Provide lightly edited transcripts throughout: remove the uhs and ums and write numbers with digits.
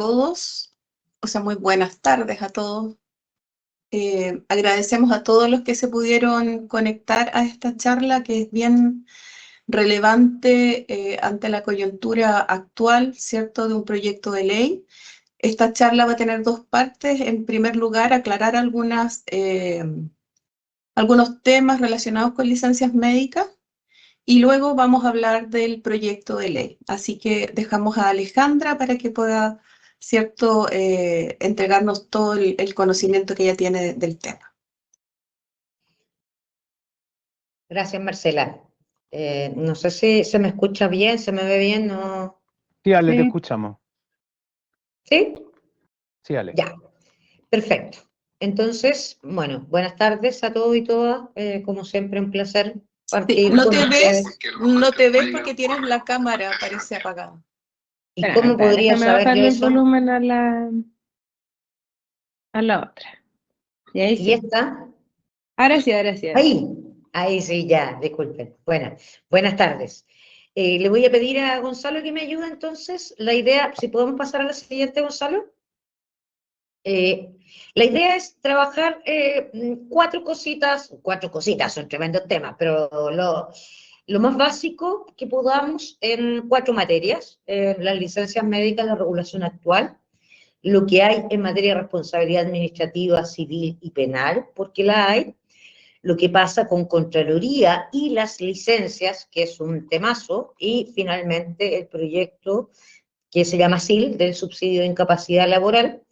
Todos, o sea, muy buenas tardes a todos. Agradecemos a todos los que se pudieron conectar a esta charla que es bien relevante ante la coyuntura actual, ¿cierto?, de un proyecto de ley. Esta charla va a tener dos partes. En primer lugar, aclarar algunos temas relacionados con licencias médicas y luego vamos a hablar del proyecto de ley. Así que dejamos a Alejandra para que pueda, ¿cierto?, entregarnos todo el conocimiento que ella tiene del tema. Gracias, Marcela. No sé si se me escucha bien, se me ve bien, ¿no? Sí, Ale, te escuchamos. ¿Sí? Sí, Ale. Ya, perfecto. Entonces, bueno, buenas tardes a todos y todas. Como siempre, un placer Sí, partir no con te ustedes. ves porque tienes la cámara, parece apagada. ¿Y cómo podría déjame saber yo bajarle el eso? volumen a la otra. Y ahí ¿Y sí. esta? Ahora sí, ahora sí. Ahí sí, ya, disculpen. Buenas tardes. Le voy a pedir a Gonzalo que me ayude entonces. La idea, si podemos pasar a la siguiente, Gonzalo. La idea es trabajar cuatro cositas, son tremendos temas, pero lo más básico que podamos en cuatro materias: las licencias médicas, la regulación actual, lo que hay en materia de responsabilidad administrativa, civil y penal, porque la hay, lo que pasa con Contraloría y las licencias, que es un temazo, y finalmente el proyecto que se llama SIL, del subsidio de incapacidad laboral,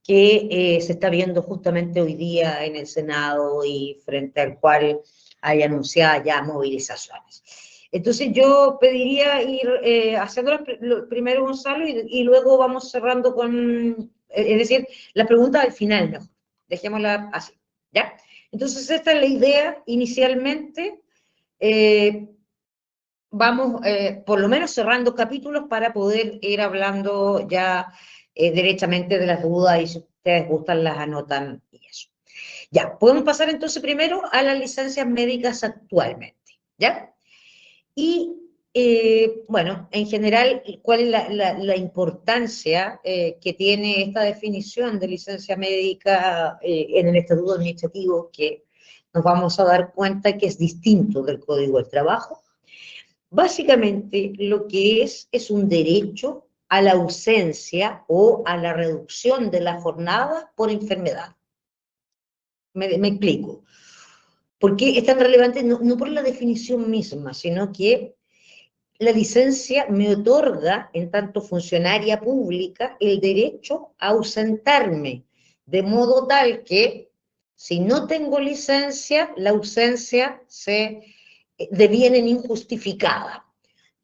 que se está viendo justamente hoy día en el Senado y frente al cual hay anunciadas ya movilizaciones. Entonces yo pediría ir haciendo lo primero, Gonzalo, y luego vamos cerrando con, es decir, la pregunta al final mejor, dejémosla así, ¿ya? Entonces esta es la idea inicialmente. Vamos por lo menos cerrando capítulos para poder ir hablando ya derechamente de las dudas, y si ustedes gustan las anotan y eso. Ya, podemos pasar entonces primero a las licencias médicas actualmente, ¿ya? Y bueno, en general, ¿cuál es la importancia que tiene esta definición de licencia médica en el Estatuto Administrativo, que nos vamos a dar cuenta que es distinto del Código del Trabajo? Básicamente lo que es un derecho a la ausencia o a la reducción de la jornada por enfermedad. Me explico. ¿Por qué es tan relevante? No por la definición misma, sino que la licencia me otorga, en tanto funcionaria pública, el derecho a ausentarme, de modo tal que si no tengo licencia, la ausencia se deviene injustificada.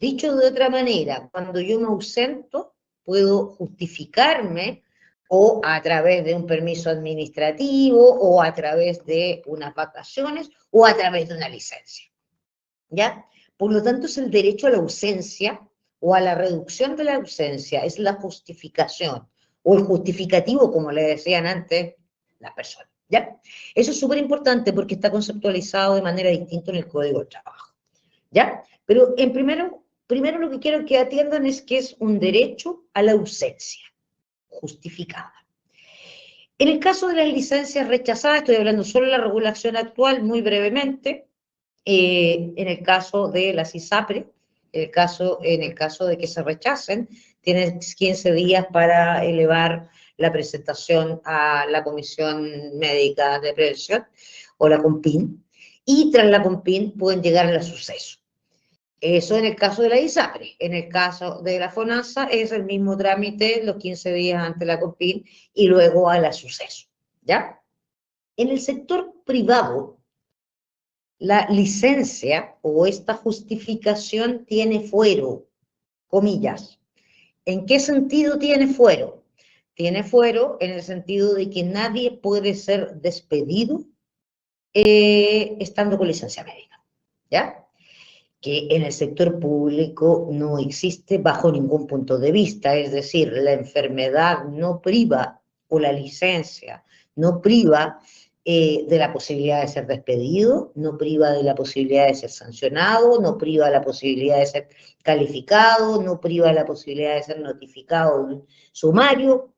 Dicho de otra manera, cuando yo me ausento, puedo justificarme o a través de un permiso administrativo, o a través de unas vacaciones, o a través de una licencia, ¿ya? Por lo tanto, es el derecho a la ausencia o a la reducción de la ausencia, es la justificación, o el justificativo, como le decían antes las personas, ¿ya? Eso es súper importante porque está conceptualizado de manera distinta en el Código del Trabajo, ¿ya? Pero primero lo que quiero que atiendan es que es un derecho a la ausencia justificada. En el caso de las licencias rechazadas, estoy hablando solo de la regulación actual, muy brevemente. En el caso de las ISAPRE, en el caso de que se rechacen, tienes 15 días para elevar la presentación a la Comisión Médica de Prevención, o la COMPIN, y tras la COMPIN pueden llegar al suceso. Eso en el caso de la ISAPRE. En el caso de la FONASA es el mismo trámite, los 15 días ante la COMPIN y luego a la suceso, ¿ya? En el sector privado, la licencia o esta justificación tiene fuero, comillas. ¿En qué sentido tiene fuero? Tiene fuero en el sentido de que nadie puede ser despedido estando con licencia médica, ¿ya? Que en el sector público no existe bajo ningún punto de vista, es decir, la enfermedad no priva, o la licencia no priva de la posibilidad de ser despedido, no priva de la posibilidad de ser sancionado, no priva de la posibilidad de ser calificado, no priva de la posibilidad de ser notificado en un sumario.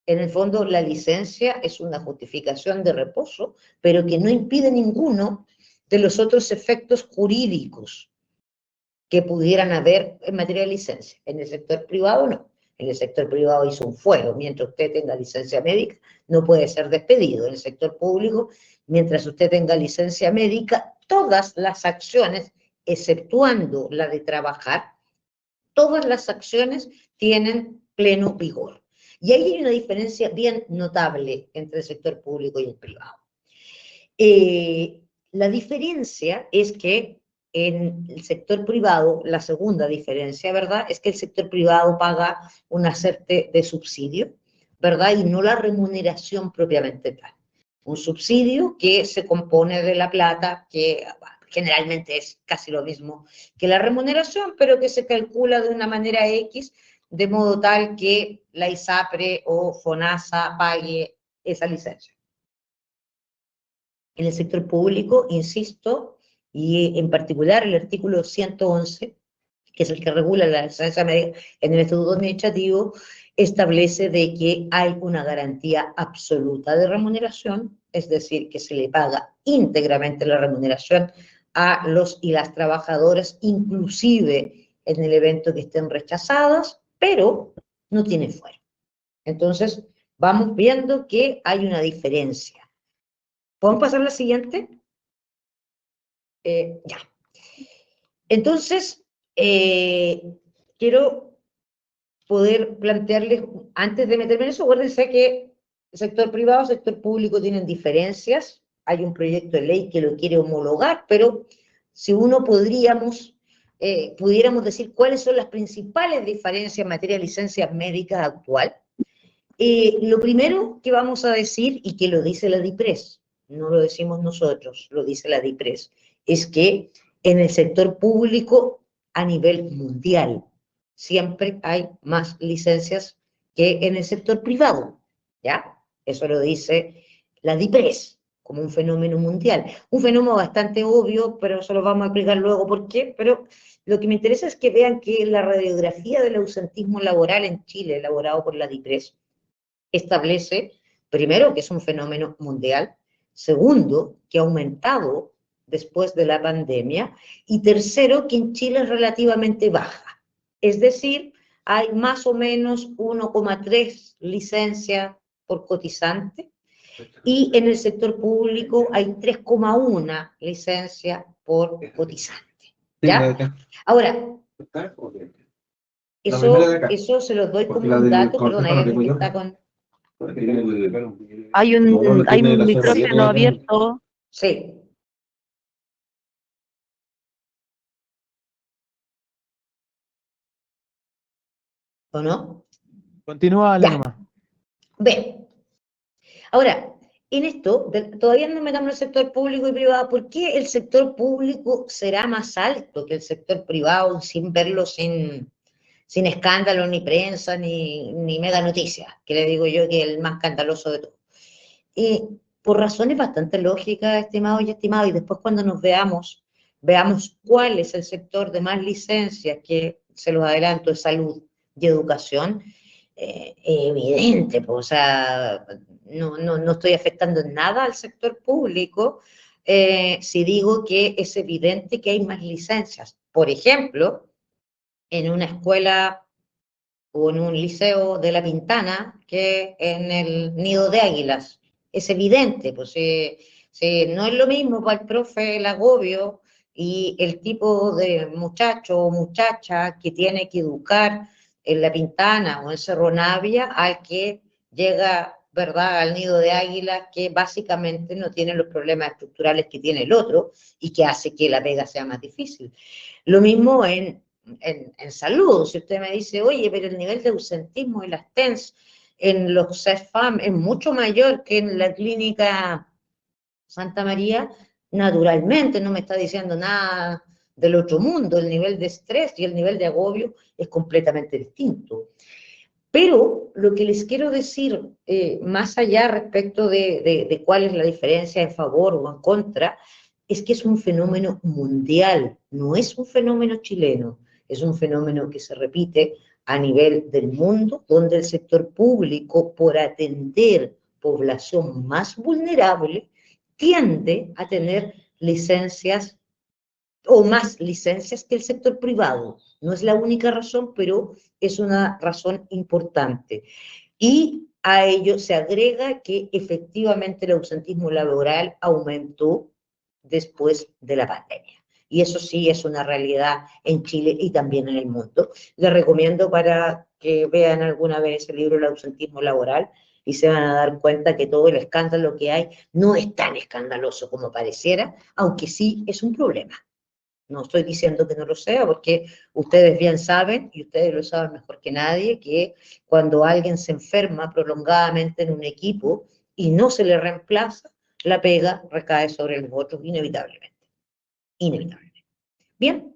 En el fondo, la licencia es una justificación de reposo, pero que no impide ninguno de los otros efectos jurídicos que pudieran haber en materia de licencia. En el sector privado no. En el sector privado hizo un fuero. Mientras usted tenga licencia médica, no puede ser despedido. En el sector público, mientras usted tenga licencia médica, todas las acciones, exceptuando la de trabajar, todas las acciones tienen pleno vigor. Y ahí hay una diferencia bien notable entre el sector público y el privado. La diferencia es que en el sector privado, la segunda diferencia, ¿verdad?, es que el sector privado paga una suerte de subsidio, ¿verdad?, y no la remuneración propiamente tal. Un subsidio que se compone de la plata, que generalmente es casi lo mismo que la remuneración, pero que se calcula de una manera X, de modo tal que la ISAPRE o FONASA pague esa licencia. En el sector público, insisto, y en particular el artículo 111, que es el que regula la licencia médica en el Estatuto Administrativo, establece de que hay una garantía absoluta de remuneración, es decir, que se le paga íntegramente la remuneración a los y las trabajadoras, inclusive en el evento que estén rechazadas, pero no tiene fuero. Entonces, vamos viendo que hay una diferencia. ¿Podemos pasar a la siguiente? Ya. Entonces, quiero poder plantearles, antes de meterme en eso, acuérdense que el sector privado y el sector público tienen diferencias. Hay un proyecto de ley que lo quiere homologar, pero si uno pudiéramos decir cuáles son las principales diferencias en materia de licencias médicas actual, lo primero que vamos a decir, y que lo dice la DIPRES, no lo decimos nosotros, lo dice la DIPRES, es que en el sector público a nivel mundial siempre hay más licencias que en el sector privado, ¿ya? Eso lo dice la DIPRES como un fenómeno mundial. Un fenómeno bastante obvio, pero eso lo vamos a explicar luego por qué, pero lo que me interesa es que vean que la radiografía del ausentismo laboral en Chile, elaborado por la DIPRES, establece, primero, que es un fenómeno mundial, segundo, que ha aumentado después de la pandemia, y tercero, que en Chile es relativamente baja. Es decir, hay más o menos 1,3 licencias por cotizante, y en el sector público hay 3,1 licencias por cotizante. ¿Ya? Ahora, eso se los doy como un dato, perdón, hay alguien que está con... Hay un micrófono abierto. Sí. ¿O no? Continúa, Ale, nomás. Bien. Ahora, en esto, todavía no metamos en el sector público y privado. ¿Por qué el sector público será más alto que el sector privado sin verlo sin escándalo, ni prensa, ni mega noticias? Que le digo yo que es el más escandaloso de todos. Por razones bastante lógicas, estimados y estimadas, y después cuando nos veamos cuál es el sector de más licencias, que se los adelanto, es salud y educación, evidente, pues, o sea, no estoy afectando en nada al sector público si digo que es evidente que hay más licencias. Por ejemplo, en una escuela o en un liceo de La Pintana que en el Nido de Águilas. Es evidente, pues no es lo mismo para el profe el agobio y el tipo de muchacho o muchacha que tiene que educar en La Pintana o en Cerro Navia al que llega, ¿verdad?, al Nido de Águilas, que básicamente no tiene los problemas estructurales que tiene el otro y que hace que la pega sea más difícil. Lo mismo en salud. Si usted me dice, oye, pero el nivel de ausentismo y las TENS en los CEFAM es mucho mayor que en la clínica Santa María, naturalmente no me está diciendo nada del otro mundo. El nivel de estrés y el nivel de agobio es completamente distinto. Pero lo que les quiero decir, más allá respecto de cuál es la diferencia en favor o en contra, es que es un fenómeno mundial, no es un fenómeno chileno, es un fenómeno que se repite a nivel del mundo, donde el sector público, por atender población más vulnerable, tiende a tener licencias o más licencias que el sector privado. No es la única razón, pero es una razón importante. Y a ello se agrega que efectivamente el ausentismo laboral aumentó después de la pandemia. Y eso sí es una realidad en Chile y también en el mundo. Les recomiendo para que vean alguna vez el libro El ausentismo laboral y se van a dar cuenta que todo el escándalo que hay no es tan escandaloso como pareciera, aunque sí es un problema. No estoy diciendo que no lo sea, porque ustedes bien saben, y ustedes lo saben mejor que nadie, que cuando alguien se enferma prolongadamente en un equipo y no se le reemplaza, la pega recae sobre los otros inevitablemente. Inevitablemente. Bien,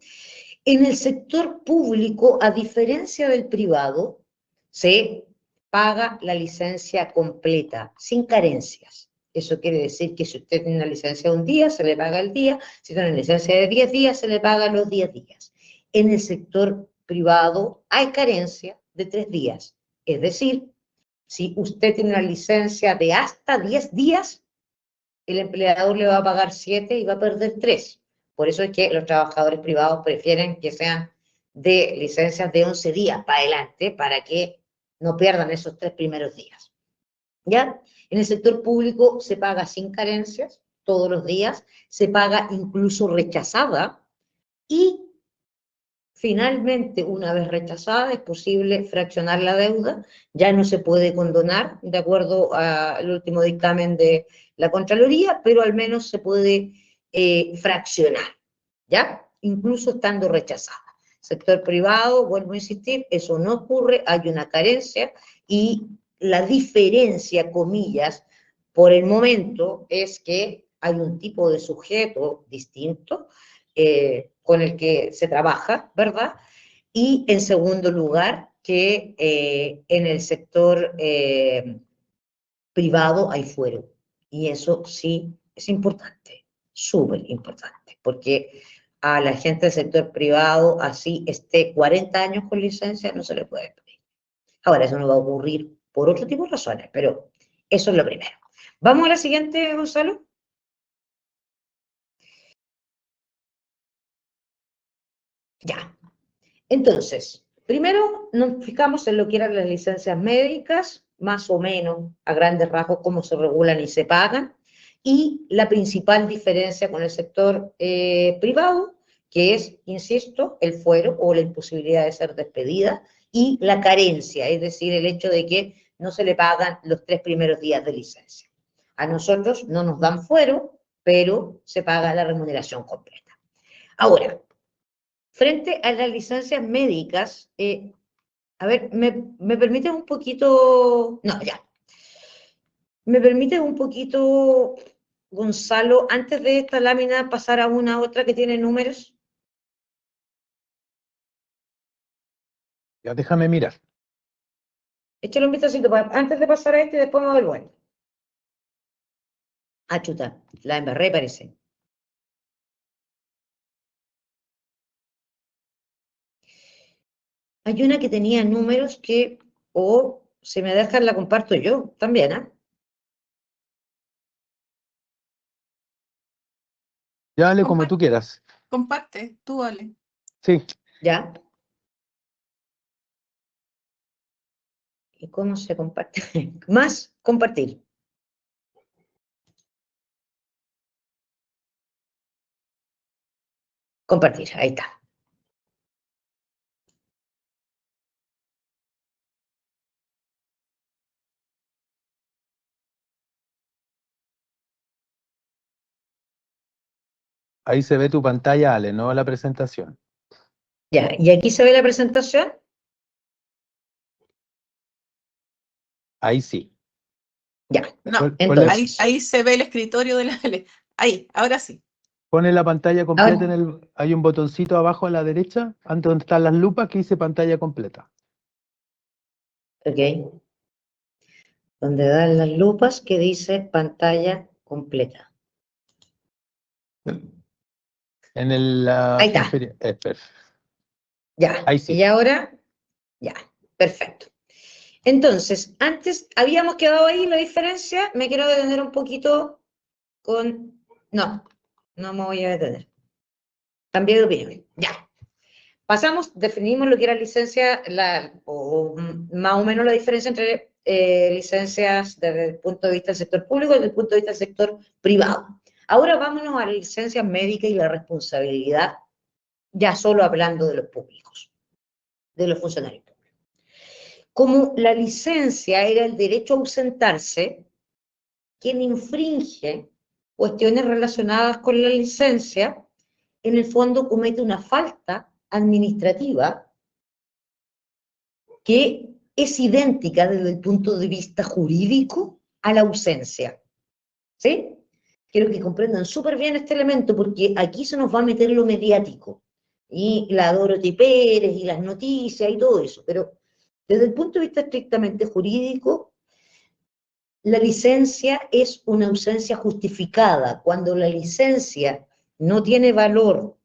en el sector público, a diferencia del privado, se paga la licencia completa, sin carencias. Eso quiere decir que si usted tiene una licencia de un día, se le paga el día. Si tiene una licencia de 10 días, se le paga los 10 días. En el sector privado hay carencia de 3 días. Es decir, si usted tiene una licencia de hasta 10 días, el empleador le va a pagar 7 y va a perder 3. Por eso es que los trabajadores privados prefieren que sean de licencias de 11 días para adelante, para que no pierdan esos 3 primeros días. ¿Ya? En el sector público se paga sin carencias todos los días, se paga incluso rechazada y finalmente, una vez rechazada, es posible fraccionar la deuda, ya no se puede condonar de acuerdo al último dictamen de la Contraloría, pero al menos se puede fraccionar, ¿ya? Incluso estando rechazada. Sector privado, vuelvo a insistir, eso no ocurre, hay una carencia y la diferencia, comillas, por el momento es que hay un tipo de sujeto distinto con el que se trabaja, ¿verdad? Y en segundo lugar, que en el sector privado hay fuero. Y eso sí es importante, súper importante, porque a la gente del sector privado, así esté 40 años con licencia, no se le puede pedir. Ahora, eso no va a ocurrir por otro tipo de razones, pero eso es lo primero. ¿Vamos a la siguiente, Gonzalo? Ya. Entonces, primero nos fijamos en lo que eran las licencias médicas, más o menos a grandes rasgos cómo se regulan y se pagan, y la principal diferencia con el sector privado, que es, insisto, el fuero o la imposibilidad de ser despedida, y la carencia, es decir, el hecho de que no se le pagan los 3 primeros días de licencia. A nosotros no nos dan fuero, pero se paga la remuneración completa. Ahora, frente a las licencias médicas, a ver, ¿me permites un poquito? No, ya. ¿Me permites un poquito, Gonzalo, antes de esta lámina pasar a una otra que tiene números? Ya déjame mirar. Échale un vistacito antes de pasar a este y después me doy vuelta. Ah, chuta, la embarré parece. Hay una que tenía números que, o si me dejan la comparto yo también, ¿ah? Ya dale como tú quieras. Comparte, tú dale. Sí. ¿Ya? ¿Y cómo se comparte? Más compartir. Compartir, ahí está. Ahí se ve tu pantalla, Ale, no la presentación. Ya, ¿y aquí se ve la presentación? Ahí sí. Ya, No, entonces. ahí se ve el escritorio de la L. Ahí, ahora sí. Pone la pantalla completa Ahora, hay un botoncito abajo a la derecha, antes donde están las lupas, que dice pantalla completa. ¿ok? Donde dan las lupas que dice pantalla completa. En el Ahí está. perfecto. Ya, Ahí sí. y ahora, ya, perfecto. Entonces, antes habíamos quedado ahí la diferencia, me quiero detener un poquito con... No, no me voy a detener. Cambié de opinión, ya. Pasamos, definimos lo que era licencia, más o menos la diferencia entre licencias desde el punto de vista del sector público y desde el punto de vista del sector privado. Ahora vámonos a la licencia médica y la responsabilidad, ya solo hablando de los públicos, de los funcionarios públicos. Como la licencia era el derecho a ausentarse, quien infringe cuestiones relacionadas con la licencia, en el fondo comete una falta administrativa que es idéntica desde el punto de vista jurídico a la ausencia. ¿Sí? Quiero que comprendan súper bien este elemento porque aquí se nos va a meter lo mediático y la Dorothy Pérez y las noticias y todo eso, pero desde el punto de vista estrictamente jurídico, la licencia es una ausencia justificada. Cuando la licencia no tiene valor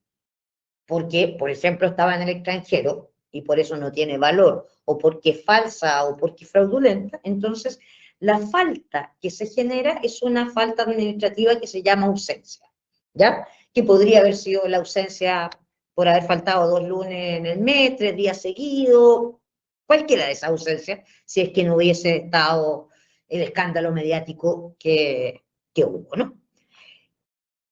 porque, por ejemplo, estaba en el extranjero y por eso no tiene valor, o porque es falsa o porque es fraudulenta, entonces la falta que se genera es una falta administrativa que se llama ausencia, ¿ya? Que podría haber sido la ausencia por haber faltado 2 lunes en el mes, 3 días seguidos, cualquiera de esas ausencias, si es que no hubiese estado el escándalo mediático que hubo, ¿no?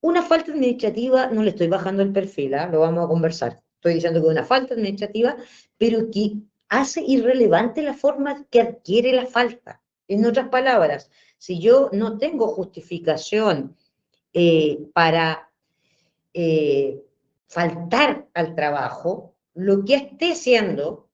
Una falta administrativa, no le estoy bajando el perfil, ¿eh? Lo vamos a conversar. Estoy diciendo que es una falta administrativa, pero que hace irrelevante la forma que adquiere la falta. En otras palabras, si yo no tengo justificación para faltar al trabajo, lo que esté haciendo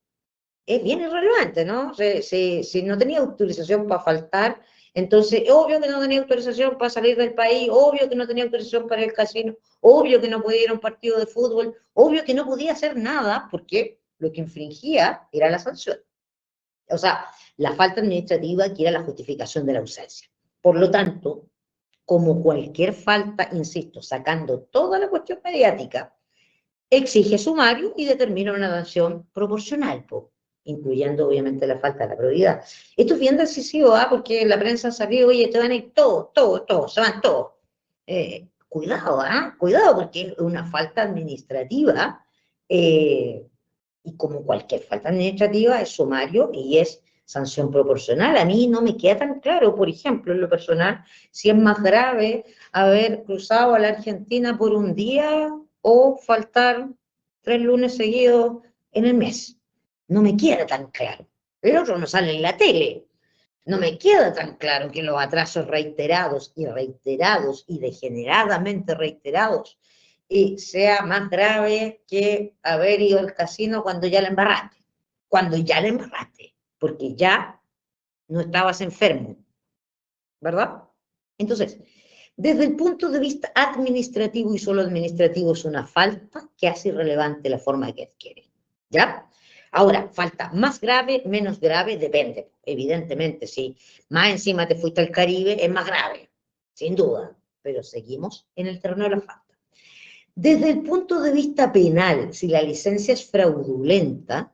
es bien irrelevante, ¿no? Si no tenía autorización para faltar, entonces obvio que no tenía autorización para salir del país, obvio que no tenía autorización para el casino, obvio que no podía ir a un partido de fútbol, obvio que no podía hacer nada porque lo que infringía era la sanción. O sea, la falta administrativa que era la justificación de la ausencia. Por lo tanto, como cualquier falta, insisto, sacando toda la cuestión mediática, exige sumario y determina una sanción proporcional, incluyendo obviamente la falta de la probidad. Esto es bien decisivo, porque la prensa ha salido, oye, te van a ir todos, se van todos. Cuidado, cuidado, porque es una falta administrativa, y como cualquier falta administrativa es sumario y es sanción proporcional. A mí no me queda tan claro, por ejemplo, en lo personal, si es más grave haber cruzado a la Argentina por un día o faltar 3 lunes seguidos en el mes. No me queda tan claro. El otro no sale en la tele. No me queda tan claro que los atrasos reiterados y degeneradamente reiterados sea más grave que haber ido al casino cuando ya la embarraste. Cuando ya la embarraste, porque ya no estabas enfermo, ¿verdad? Entonces, desde el punto de vista administrativo y solo administrativo es una falta que hace irrelevante la forma que adquiere, ¿ya? Ahora, falta más grave, menos grave, depende. Evidentemente, si más encima te fuiste al Caribe, es más grave, sin duda, pero seguimos en el terreno de la falta. Desde el punto de vista penal, si la licencia es fraudulenta,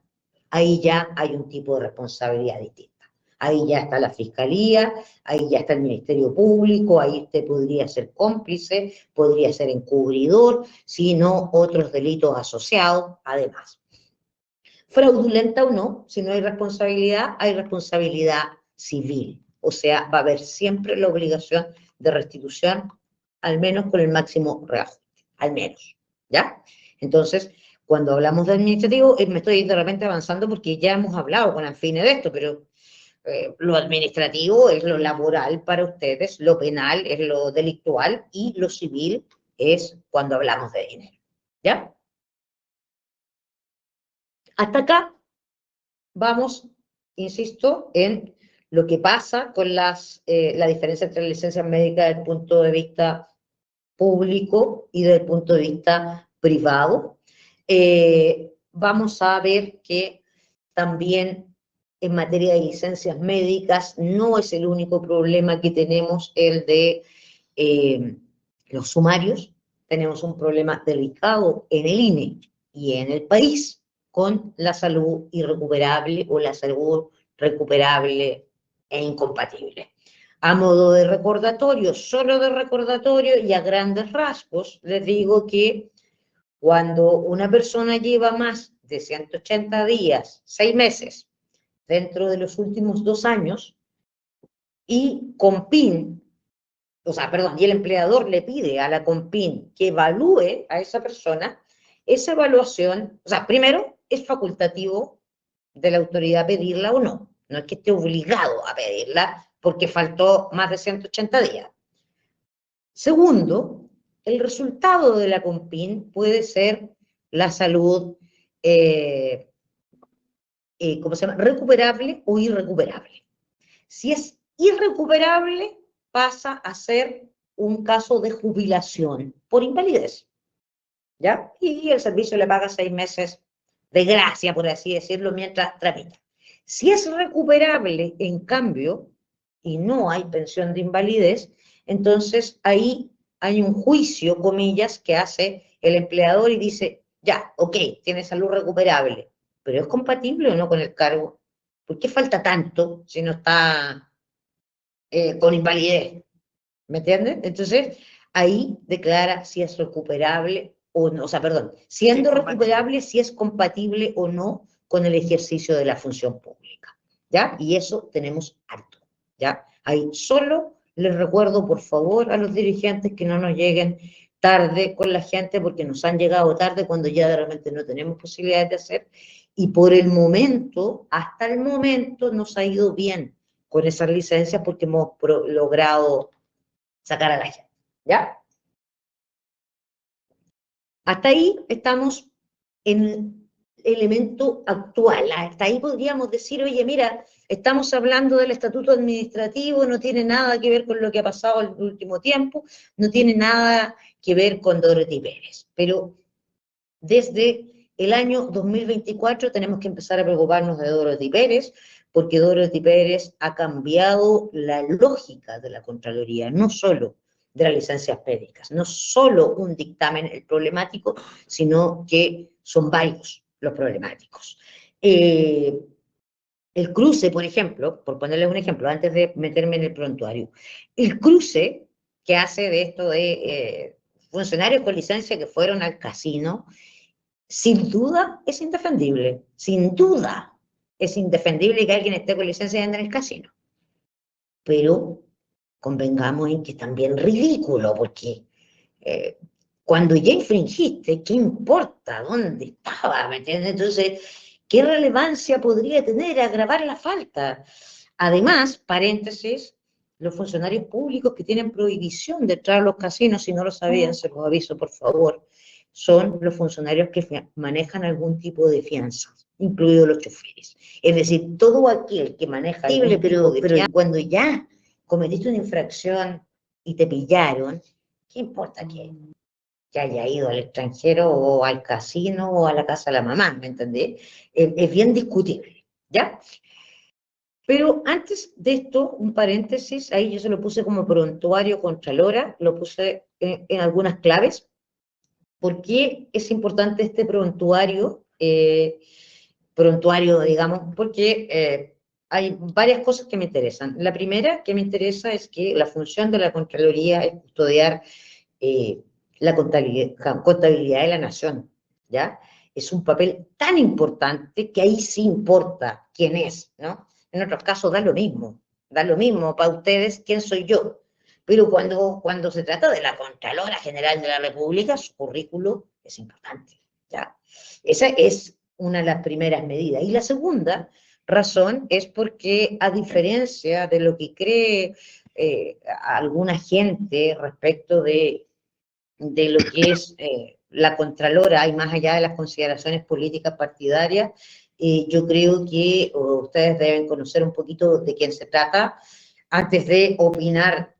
ahí ya hay un tipo de responsabilidad distinta. Ahí ya está la Fiscalía, ahí ya está el Ministerio Público, ahí usted podría ser cómplice, podría ser encubridor, si no otros delitos asociados, además. Fraudulenta o no, si no hay responsabilidad civil. O sea, va a haber siempre la obligación de restitución, al menos con el máximo reajuste, al menos, ¿ya? Entonces, cuando hablamos de administrativo, me estoy de repente avanzando porque ya hemos hablado con Anfine de esto, pero lo administrativo es lo laboral para ustedes, lo penal es lo delictual y lo civil es cuando hablamos de dinero, ¿ya? Hasta acá vamos, insisto, en lo que pasa con la diferencia entre licencias médicas desde el punto de vista público y desde el punto de vista privado. Vamos a ver que también en materia de licencias médicas no es el único problema que tenemos, el de los sumarios. Tenemos un problema delicado en el INE y en el país con la salud irrecuperable o la salud recuperable e incompatible. A modo de recordatorio, solo de recordatorio y a grandes rasgos, les digo que cuando una persona lleva más de 180 días, 6 meses, dentro de los últimos 2 años, y CONPIN, y el empleador le pide a la CONPIN que evalúe a esa persona, esa evaluación, primero es facultativo de la autoridad pedirla o no, no es que esté obligado a pedirla porque faltó más de 180 días. Segundo, el resultado de la CONPIN puede ser la salud, recuperable o irrecuperable. Si es irrecuperable, pasa a ser un caso de jubilación por invalidez, ¿ya? Y el servicio le paga 6 meses de gracia, por así decirlo, mientras tramita. Si es recuperable, en cambio, y no hay pensión de invalidez, entonces ahí hay un juicio, comillas, que hace el empleador y dice, ya, ok, tiene salud recuperable, pero ¿es compatible o no con el cargo? ¿Por qué falta tanto si no está con invalidez? ¿Me entienden? Entonces, ahí declara si es recuperable o no, siendo recuperable, si es compatible o no con el ejercicio de la función pública, ¿ya? Y eso tenemos harto, ¿ya? Ahí solo les recuerdo, por favor, a los dirigentes que no nos lleguen tarde con la gente, porque nos han llegado tarde cuando ya realmente no tenemos posibilidades de hacer, y por el momento, hasta el momento, nos ha ido bien con esas licencias porque hemos logrado sacar a la gente, ¿ya? Hasta ahí estamos en el elemento actual. Hasta ahí podríamos decir, oye, mira, estamos hablando del estatuto administrativo, no tiene nada que ver con lo que ha pasado en el último tiempo, no tiene nada que ver con Dorothy Pérez. Pero desde el año 2024 tenemos que empezar a preocuparnos de Dorothy Pérez, porque Dorothy Pérez ha cambiado la lógica de la Contraloría, no solo de las licencias médicas, no solo un dictamen el problemático, sino que son varios los problemáticos. El cruce, por ejemplo, por ponerles un ejemplo, antes de meterme en el prontuario, el cruce que hace de esto de funcionarios con licencia que fueron al casino, sin duda es indefendible, sin duda es indefendible que alguien esté con licencia y ande en el casino. Pero convengamos en que es también ridículo, porque cuando ya infringiste, ¿qué importa dónde estaba? ¿Me entiendes? Entonces, ¿qué relevancia podría tener agravar la falta? Además, paréntesis, los funcionarios públicos que tienen prohibición de entrar a los casinos, si no lo sabían, se los aviso, por favor, son los funcionarios que manejan algún tipo de fianza, incluidos los choferes. Es decir, todo aquel que maneja algún tipo de fianza, cuando ya cometiste una infracción y te pillaron, ¿qué importa que haya ido al extranjero o al casino o a la casa de la mamá? ¿Me entendés? Es bien discutible, ¿ya? Pero antes de esto, un paréntesis, ahí yo se lo puse como prontuario contralora, lo puse en algunas claves. ¿Por qué es importante este prontuario? Digamos, porque hay varias cosas que me interesan. La primera que me interesa es que la función de la Contraloría es custodiar la contabilidad de la nación, ¿ya? Es un papel tan importante que ahí sí importa quién es, ¿no? En otros casos da lo mismo para ustedes quién soy yo. Pero cuando se trata de la Contralora General de la República, su currículo es importante, ¿ya? Esa es una de las primeras medidas. Y la segunda razón es porque, a diferencia de lo que cree alguna gente respecto de lo que es la Contralora, y más allá de las consideraciones políticas partidarias, yo creo que ustedes deben conocer un poquito de quién se trata antes de opinar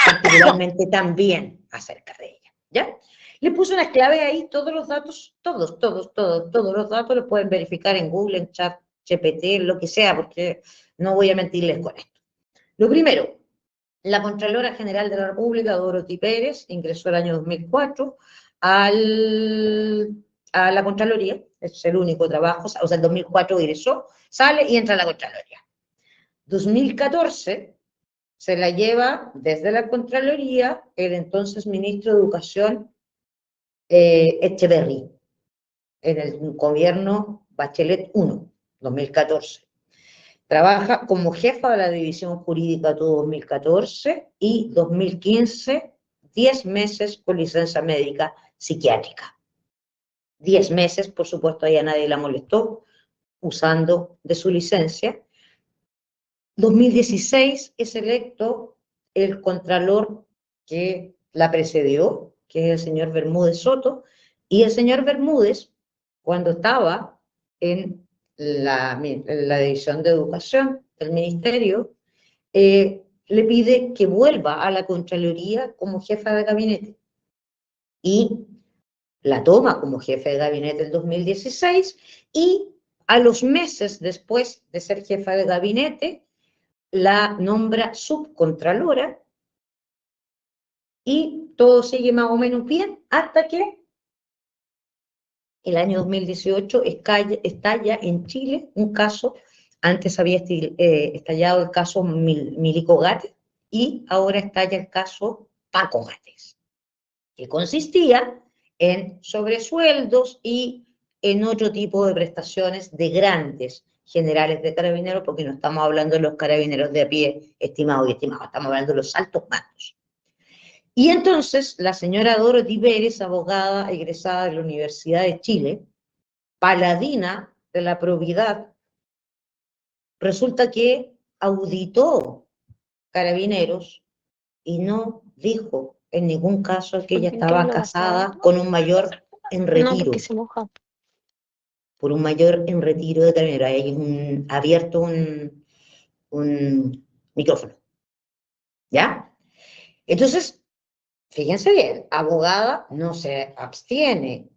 particularmente también acerca de ella, ¿ya? Le puse unas claves ahí, todos los datos, todos los datos los pueden verificar en Google, en GPT, lo que sea, porque no voy a mentirles con esto. Lo primero, la Contralora General de la República, Dorothy Pérez, ingresó el año 2004 a la Contraloría, es el único trabajo, o sea, el 2004 ingresó, sale y entra a la Contraloría. 2014 se la lleva desde la Contraloría el entonces ministro de Educación, Echeverry, en el gobierno Bachelet 1, 2014. Trabaja como jefa de la división jurídica todo 2014 y 2015, 10 meses con licencia médica psiquiátrica. 10 meses, por supuesto, ahí a nadie la molestó, usando de su licencia. 2016 es electo el contralor que la precedió, que es el señor Bermúdez Soto, y el señor Bermúdez, cuando estaba en la División de Educación del Ministerio, le pide que vuelva a la Contraloría como jefa de gabinete. Y la toma como jefe de gabinete en 2016, y a los meses después de ser jefa de gabinete, la nombra subcontralora, y todo sigue más o menos bien hasta que el año 2018 estalla en Chile un caso. Antes había estallado el caso Milico Gates y ahora estalla el caso Paco Gates, que consistía en sobresueldos y en otro tipo de prestaciones de grandes generales de carabineros, porque no estamos hablando de los carabineros de a pie, estimados y estimados, estamos hablando de los altos mandos. Y entonces la señora Dorothy Pérez, abogada egresada de la Universidad de Chile, paladina de la probidad, resulta que auditó Carabineros y no dijo en ningún caso que ella estaba casada con un mayor en retiro. No, porque se moja. Por un mayor en retiro de Carabineros. Hay abierto un micrófono. ¿Ya? Entonces, fíjense bien, abogada no se abstiene.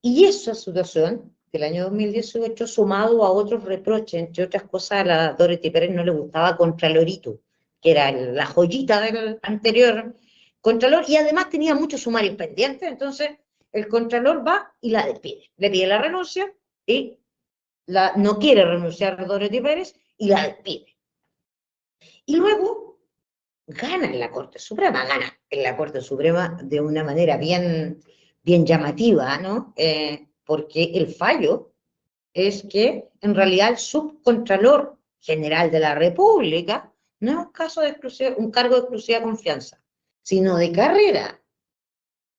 Y esa situación del año 2018, sumado a otros reproches, entre otras cosas, a la Dorothy Pérez no le gustaba Contralorito, que era la joyita del anterior Contralor, y además tenía muchos sumarios pendientes. Entonces el Contralor va y la despide, le pide la renuncia y no quiere renunciar a Dorothy Pérez y la despide. Y luego gana en la Corte Suprema, de una manera bien llamativa, ¿no? Porque el fallo es que en realidad el subcontralor general de la República no es un cargo de exclusiva confianza, sino de carrera.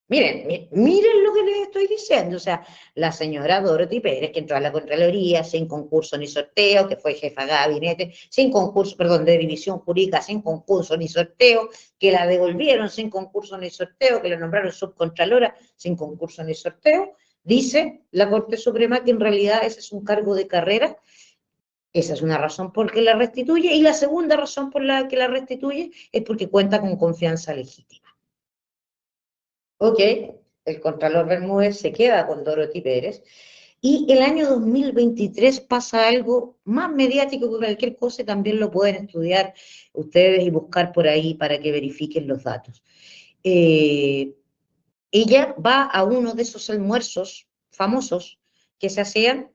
Miren lo que les estoy diciendo. O sea, la señora Dorothy Pérez, que entró a la Contraloría sin concurso ni sorteo, que fue jefa de gabinete, sin concurso, perdón, de división jurídica, sin concurso ni sorteo, que la devolvieron sin concurso ni sorteo, que la nombraron subcontralora sin concurso ni sorteo, dice la Corte Suprema que en realidad ese es un cargo de carrera. Esa es una razón por la que la restituye, y la segunda razón por la que la restituye es porque cuenta con confianza legítima. Ok, el Contralor Bermúdez se queda con Dorothy Pérez, y el año 2023 pasa algo más mediático que cualquier cosa, y también lo pueden estudiar ustedes y buscar por ahí para que verifiquen los datos. Ella va a uno de esos almuerzos famosos que se hacían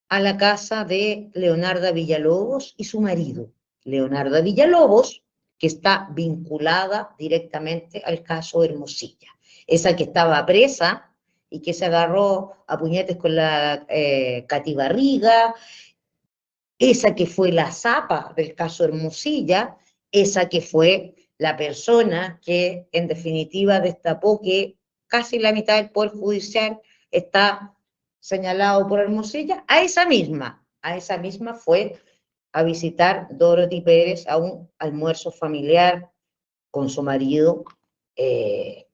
a la casa de Leonarda Villalobos y su marido. Leonarda Villalobos, que está vinculada directamente al caso Hermosilla. Esa que estaba presa y que se agarró a puñetes con la Cati Barriga, esa que fue la zapa del caso Hermosilla, esa que fue la persona que en definitiva destapó que casi la mitad del Poder Judicial está señalado por Hermosilla. A esa misma fue a visitar Dorothy Pérez a un almuerzo familiar con su marido de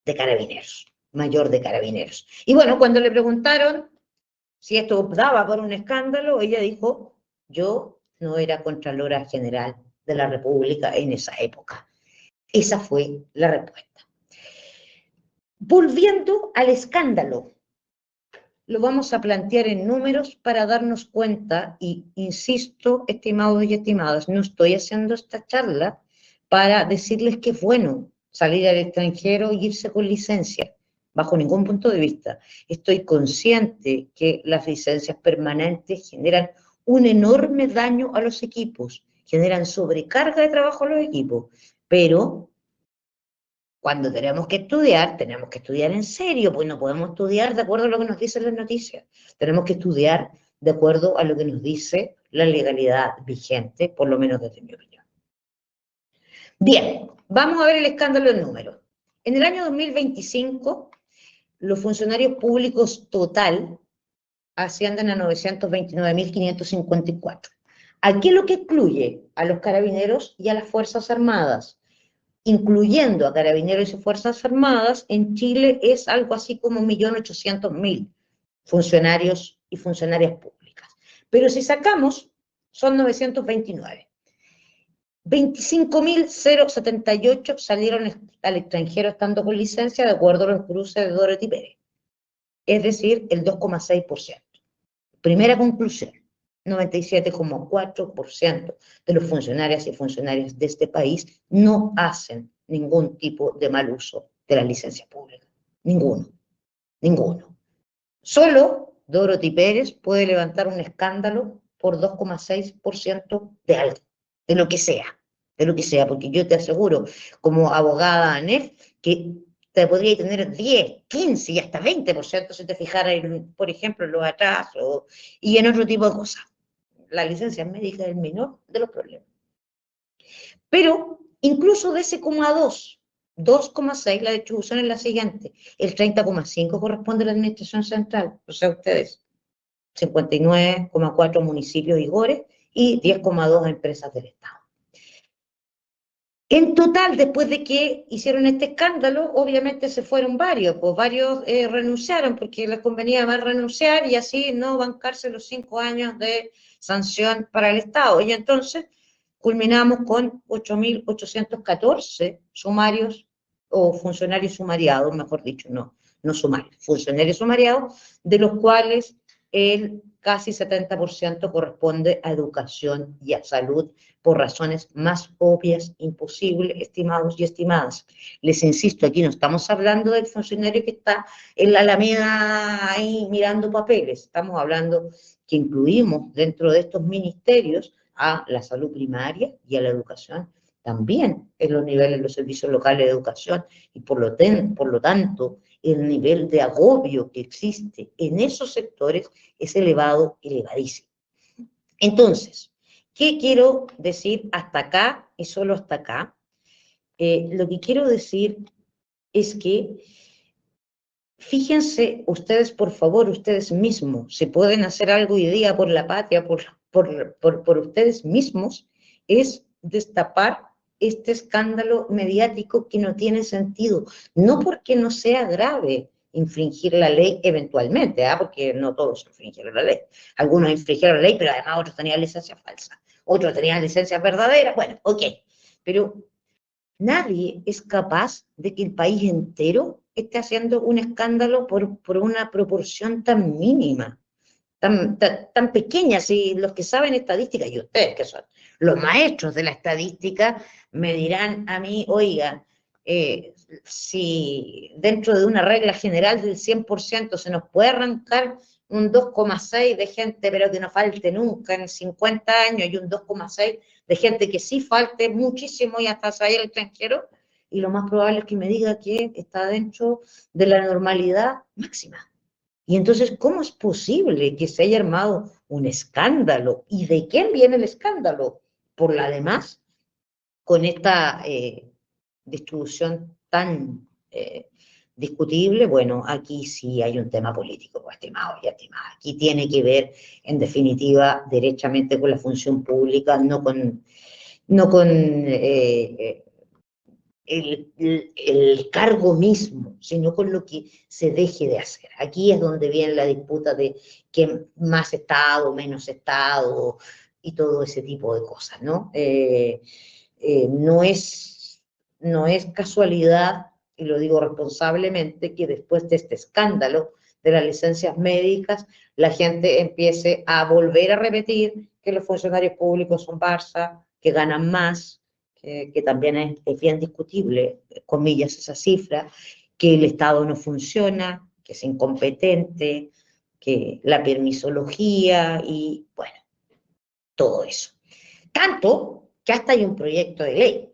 Carabineros, mayor de Carabineros. Y bueno, cuando le preguntaron si esto daba por un escándalo, ella dijo: yo no era Contralora General de la República en esa época. Esa fue la respuesta. Volviendo al escándalo, lo vamos a plantear en números para darnos cuenta, y insisto, estimados y estimadas, no estoy haciendo esta charla para decirles que es bueno salir al extranjero e irse con licencia, bajo ningún punto de vista. Estoy consciente que las licencias permanentes generan un enorme daño a los equipos, generan sobrecarga de trabajo a los equipos, pero cuando tenemos que estudiar en serio, pues no podemos estudiar de acuerdo a lo que nos dicen las noticias. Tenemos que estudiar de acuerdo a lo que nos dice la legalidad vigente, por lo menos desde mi opinión. Bien, vamos a ver el escándalo en números. En el año 2025, los funcionarios públicos total ascienden a 929.554. Aquí lo que excluye a los carabineros y a las Fuerzas Armadas, incluyendo a carabineros y Fuerzas Armadas, en Chile es algo así como 1.800.000 funcionarios y funcionarias públicas. Pero si sacamos, son 929. 25.078 salieron al extranjero estando con licencia, de acuerdo a los cruces de Dorothy Pérez. Es decir, el 2,6%. Primera conclusión, 97,4% de los funcionarios y funcionarias de este país no hacen ningún tipo de mal uso de la licencia pública. Ninguno. Solo Dorothy Pérez puede levantar un escándalo por 2,6% de algo, de lo que sea, porque yo te aseguro, como abogada ANEF, que te podría tener 10, 15 y hasta 20% si te fijaras, por ejemplo, en los atrasos y en otro tipo de cosas. La licencia médica es el menor de los problemas. Pero incluso de ese 2,6, la distribución es la siguiente. El 30,5 corresponde a la administración central, o sea, ustedes, 59,4 municipios y GORES y 10,2 empresas del Estado. En total, después de que hicieron este escándalo, obviamente se fueron varios, pues varios renunciaron porque les convenía más renunciar y así no bancarse los 5 años de sanción para el Estado. Y entonces culminamos con 8.814 sumarios o funcionarios sumariados, mejor dicho, no sumarios, funcionarios sumariados, de los cuales el casi 70% corresponde a educación y a salud, por razones más obvias, imposibles, estimados y estimadas. Les insisto, aquí no estamos hablando del funcionario que está en la Alameda ahí mirando papeles, estamos hablando que incluimos dentro de estos ministerios a la salud primaria y a la educación también en los niveles de los servicios locales de educación, y por lo tanto, el nivel de agobio que existe en esos sectores es elevado, elevadísimo. Entonces, ¿qué quiero decir hasta acá y solo hasta acá? Lo que quiero decir es que, fíjense ustedes, por favor, ustedes mismos, si pueden hacer algo hoy día por la patria, por ustedes mismos, es destapar este escándalo mediático que no tiene sentido, no porque no sea grave infringir la ley eventualmente, porque no todos infringieron la ley, algunos infringieron la ley, pero además otros tenían licencias falsas, otros tenían licencias verdaderas, bueno, ok, pero nadie es capaz de que el país entero esté haciendo un escándalo por una proporción tan mínima, tan pequeña. Si los que saben estadística, y ustedes que son los maestros de la estadística, me dirán a mí, oiga, si dentro de una regla general del 100% se nos puede arrancar un 2,6 de gente, pero que no falte nunca en 50 años, y un 2,6 de gente que sí falte muchísimo y hasta salir al extranjero, y lo más probable es que me diga que está dentro de la normalidad máxima. Y entonces, ¿cómo es posible que se haya armado un escándalo? ¿Y de quién viene el escándalo? Por la demás, con esta distribución tan discutible, bueno, aquí sí hay un tema político, estimados y estimadas. Aquí tiene que ver, en definitiva, derechamente con la función pública, no con el cargo mismo, sino con lo que se deje de hacer. Aquí es donde viene la disputa de que más Estado, menos Estado, y todo ese tipo de cosas, ¿no? No es casualidad, y lo digo responsablemente, que después de este escándalo de las licencias médicas, la gente empiece a volver a repetir que los funcionarios públicos son Barça, que ganan más, que también es bien discutible, comillas, esa cifra, que el Estado no funciona, que es incompetente, que la permisología y, bueno, todo eso. Tanto que hasta hay un proyecto de ley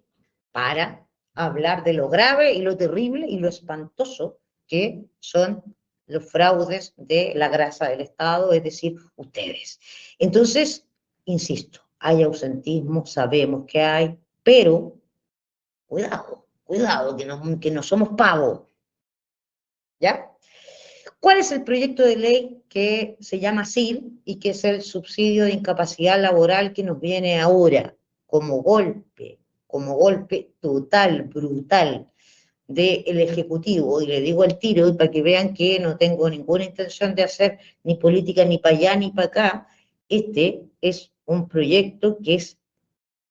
para hablar de lo grave y lo terrible y lo espantoso que son los fraudes de la grasa del Estado, es decir, ustedes. Entonces, insisto, hay ausentismo, sabemos que hay, pero cuidado, cuidado, que no somos pavos, ¿ya? ¿Cuál es el proyecto de ley que se llama SIL y que es el subsidio de incapacidad laboral que nos viene ahora como golpe total, brutal del Ejecutivo? Y le digo al tiro, para que vean que no tengo ninguna intención de hacer ni política ni para allá ni para acá, este es un proyecto que es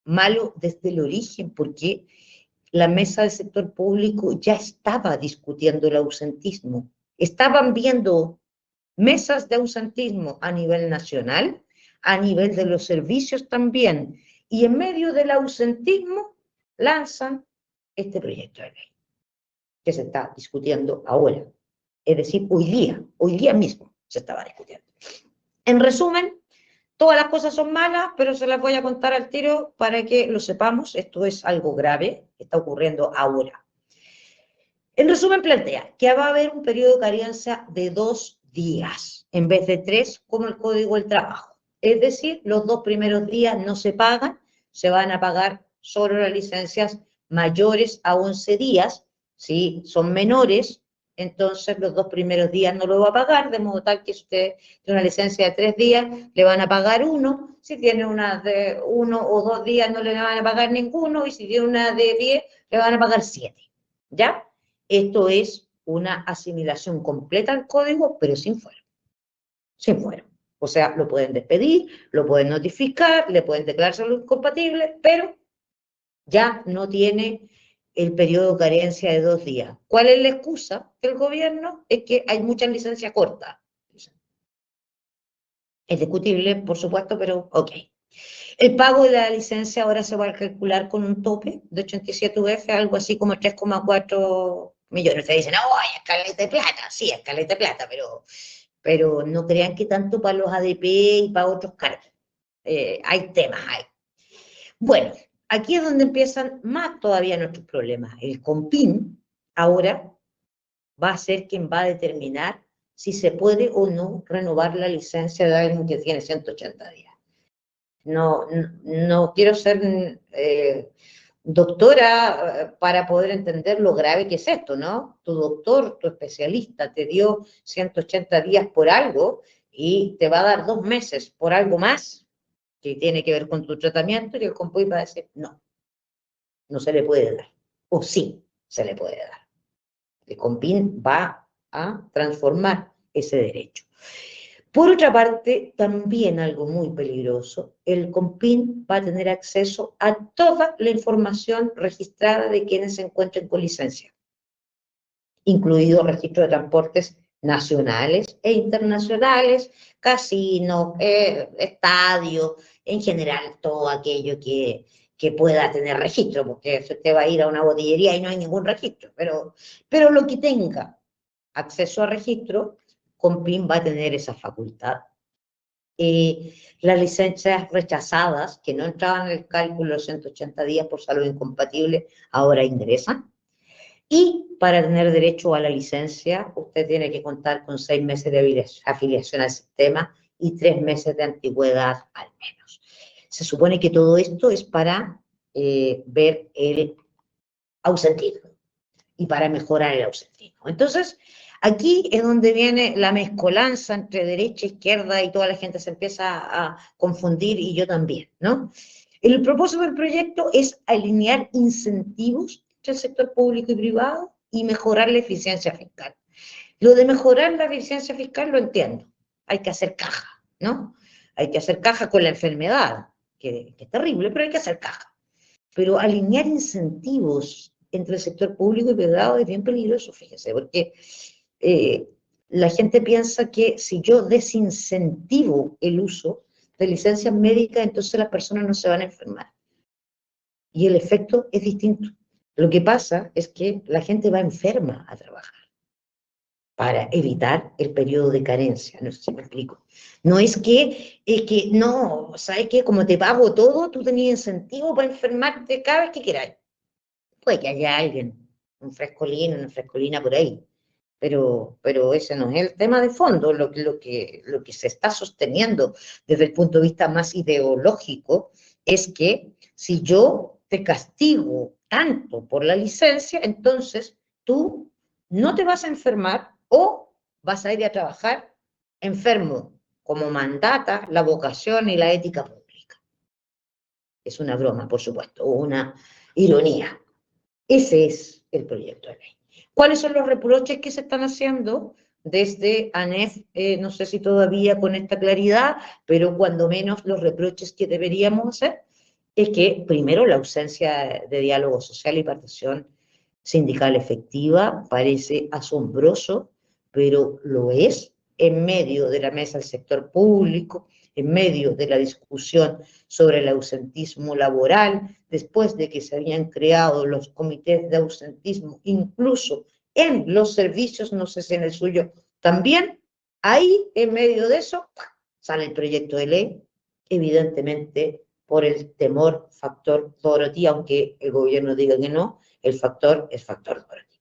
malo desde el origen, porque la mesa del sector público ya estaba discutiendo el ausentismo. Estaban viendo mesas de ausentismo a nivel nacional, a nivel de los servicios también, y en medio del ausentismo lanzan este proyecto de ley que se está discutiendo ahora. Es decir, hoy día mismo se estaba discutiendo. En resumen, todas las cosas son malas, pero se las voy a contar al tiro para que lo sepamos. Esto es algo grave, está ocurriendo ahora. En resumen, plantea que va a haber un periodo de carencia de 2 días, en vez de 3, como el Código del Trabajo. Es decir, los 2 primeros días no se pagan, se van a pagar solo las licencias mayores a 11 días. Si son menores, entonces los 2 primeros días no lo va a pagar, de modo tal que si usted tiene una licencia de 3 días, le van a pagar 1. Si tiene una de 1 o 2 días, no le van a pagar ninguno. Y si tiene una de 10, le van a pagar 7. ¿Ya? Esto es una asimilación completa al código, pero sin fuero. Sin fuero. O sea, lo pueden despedir, lo pueden notificar, le pueden declarar salud incompatible, pero ya no tiene el periodo de carencia de 2 días. ¿Cuál es la excusa del gobierno? Es que hay muchas licencias cortas. Es discutible, por supuesto, pero ok. El pago de la licencia ahora se va a calcular con un tope de 87 UF, algo así como 3,4 millones. Ustedes dicen, ¡ay, es caleta de plata! Sí, es caleta de plata, pero no crean que tanto para los ADP y para otros cargos. Hay temas, hay. Bueno, aquí es donde empiezan más todavía nuestros problemas. El COMPIN ahora va a ser quien va a determinar si se puede o no renovar la licencia de alguien que tiene 180 días. No quiero ser doctora para poder entender lo grave que es esto, ¿no? Tu doctor, tu especialista te dio 180 días por algo y te va a dar 2 meses por algo más que tiene que ver con tu tratamiento, y el COMPIN va a decir, no se le puede dar. O sí, se le puede dar. El COMPIN va a transformar ese derecho. Por otra parte, también algo muy peligroso, el COMPIN va a tener acceso a toda la información registrada de quienes se encuentren con licencia, incluido registro de transportes nacionales e internacionales, casinos, estadios, en general todo aquello que pueda tener registro, porque si usted va a ir a una botillería y no hay ningún registro, pero lo que tenga acceso a registro, COMPIN va a tener esa facultad. Las licencias rechazadas, que no entraban en el cálculo de los 180 días por salud incompatible, ahora ingresan. Y para tener derecho a la licencia, usted tiene que contar con 6 meses de afiliación al sistema y 3 meses de antigüedad al menos. Se supone que todo esto es para ver el ausentismo y para mejorar el ausentismo. Entonces, aquí es donde viene la mezcolanza entre derecha, izquierda, y toda la gente se empieza a confundir, y yo también, ¿no? El propósito del proyecto es alinear incentivos entre el sector público y privado y mejorar la eficiencia fiscal. Lo de mejorar la eficiencia fiscal lo entiendo. Hay que hacer caja, ¿no? Hay que hacer caja con la enfermedad, que es terrible, pero hay que hacer caja. Pero alinear incentivos entre el sector público y privado es bien peligroso, fíjese, porque la gente piensa que si yo desincentivo el uso de licencias médicas, entonces las personas no se van a enfermar. Y el efecto es distinto. Lo que pasa es que la gente va enferma a trabajar para evitar el periodo de carencia. No sé si me explico. No es que no, ¿sabes qué? Como te pago todo, tú tenías incentivo para enfermarte cada vez que quieras. Puede que haya alguien, un frescolino, una frescolina por ahí, pero ese no es el tema de fondo. Lo que se está sosteniendo desde el punto de vista más ideológico es que si yo te castigo tanto por la licencia, entonces tú no te vas a enfermar o vas a ir a trabajar enfermo, como mandata la vocación y la ética pública. Es una broma, por supuesto, o una ironía. Ese es el proyecto de ley. ¿Cuáles son los reproches que se están haciendo desde ANEF? No sé si todavía con esta claridad, pero cuando menos los reproches que deberíamos hacer es que, primero, la ausencia de diálogo social y participación sindical efectiva parece asombroso, pero lo es en medio de la mesa del sector público, en medio de la discusión sobre el ausentismo laboral, después de que se habían creado los comités de ausentismo, incluso en los servicios, no sé si en el suyo también, ahí en medio de eso sale el proyecto de ley, evidentemente por el temor factor Dorothy, aunque el gobierno diga que no, el factor es factor Dorothy.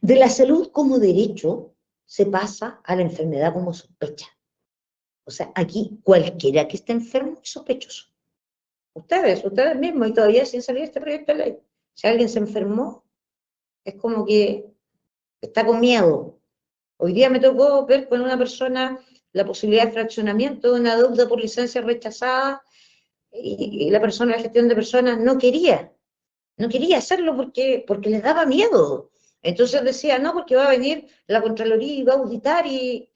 De la salud como derecho se pasa a la enfermedad como sospecha. O sea, aquí cualquiera que esté enfermo es sospechoso. Ustedes mismos, y todavía sin salir este proyecto de ley. Si alguien se enfermó, es como que está con miedo. Hoy día me tocó ver con una persona la posibilidad de fraccionamiento de una deuda por licencia rechazada, y la persona de gestión de personas no quería hacerlo porque les daba miedo. Entonces decía, no, porque va a venir la Contraloría y va a auditar, y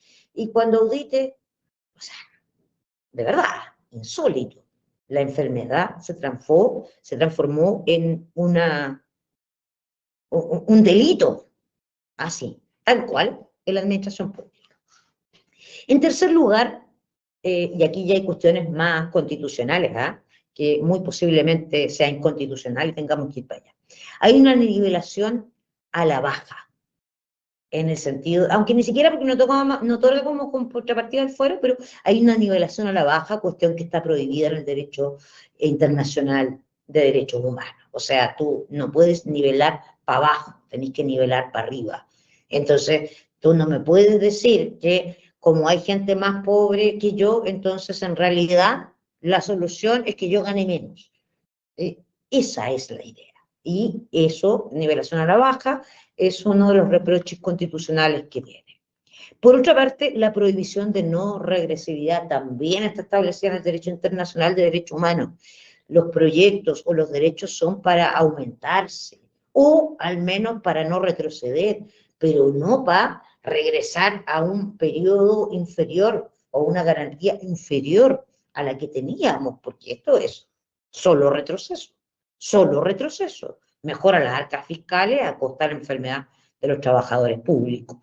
cuando audite, o sea, de verdad, insólito. La enfermedad se transformó en un delito, así, tal cual, en la administración pública. En tercer lugar, y aquí ya hay cuestiones más constitucionales, que muy posiblemente sea inconstitucional y tengamos que ir para allá. Hay una nivelación a la baja, en el sentido, aunque ni siquiera porque no otorga como contrapartida del fuero, pero hay una nivelación a la baja, cuestión que está prohibida en el derecho internacional de derechos humanos. O sea, tú no puedes nivelar para abajo, tenés que nivelar para arriba. Entonces, tú no me puedes decir que como hay gente más pobre que yo, entonces en realidad la solución es que yo gane menos. Esa es la idea. Y eso, nivelación a la baja, es uno de los reproches constitucionales que viene. Por otra parte, la prohibición de no regresividad también está establecida en el derecho internacional de derechos humanos. Los proyectos o los derechos son para aumentarse, o al menos para no retroceder, pero no para regresar a un periodo inferior o una garantía inferior a la que teníamos, porque esto es solo retroceso. Solo retroceso. Mejora las arcas fiscales a costa de la enfermedad de los trabajadores públicos.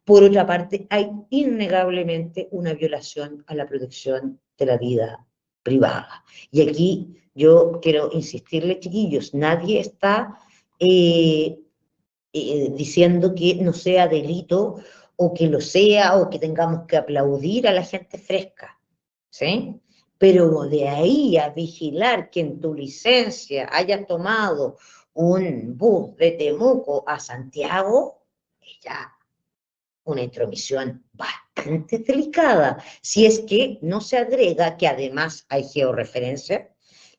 Por otra parte, hay innegablemente una violación a la protección de la vida privada. Y aquí yo quiero insistirles, chiquillos, nadie está diciendo que no sea delito, o que lo sea, o que tengamos que aplaudir a la gente fresca, ¿sí? Pero de ahí a vigilar que en tu licencia hayas tomado un bus de Temuco a Santiago, es ya una intromisión bastante delicada, si es que no se agrega que además hay georreferencia,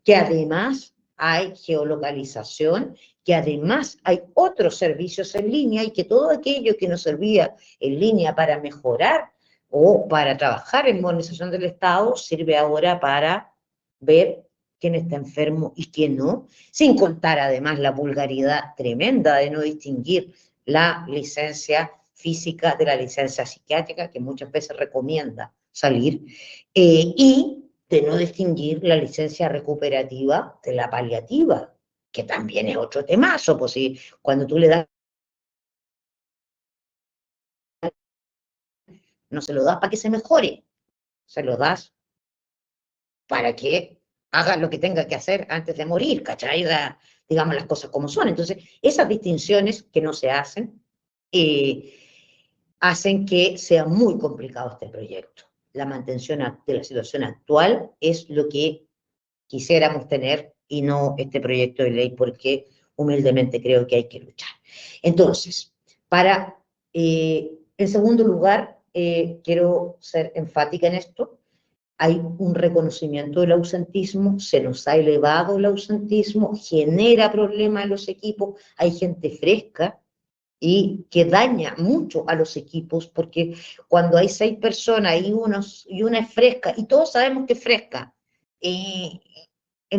que además hay geolocalización, que además hay otros servicios en línea, y que todo aquello que nos servía en línea para mejorar o para trabajar en modernización del Estado, sirve ahora para ver quién está enfermo y quién no, sin contar además la vulgaridad tremenda de no distinguir la licencia física de la licencia psiquiátrica, que muchas veces recomienda salir, y de no distinguir la licencia recuperativa de la paliativa, que también es otro temazo, pues si cuando tú le das no se lo das para que se mejore, se lo das para que haga lo que tenga que hacer antes de morir, ¿cachai? Digamos las cosas como son. Entonces, esas distinciones que no se hacen, hacen que sea muy complicado este proyecto. La mantención de la situación actual es lo que quisiéramos tener y no este proyecto de ley, porque humildemente creo que hay que luchar. Entonces, en segundo lugar, quiero ser enfática en esto, hay un reconocimiento del ausentismo, se nos ha elevado el ausentismo, genera problemas en los equipos, hay gente fresca y que daña mucho a los equipos, porque cuando hay 6 personas y una es fresca, y todos sabemos que es fresca, en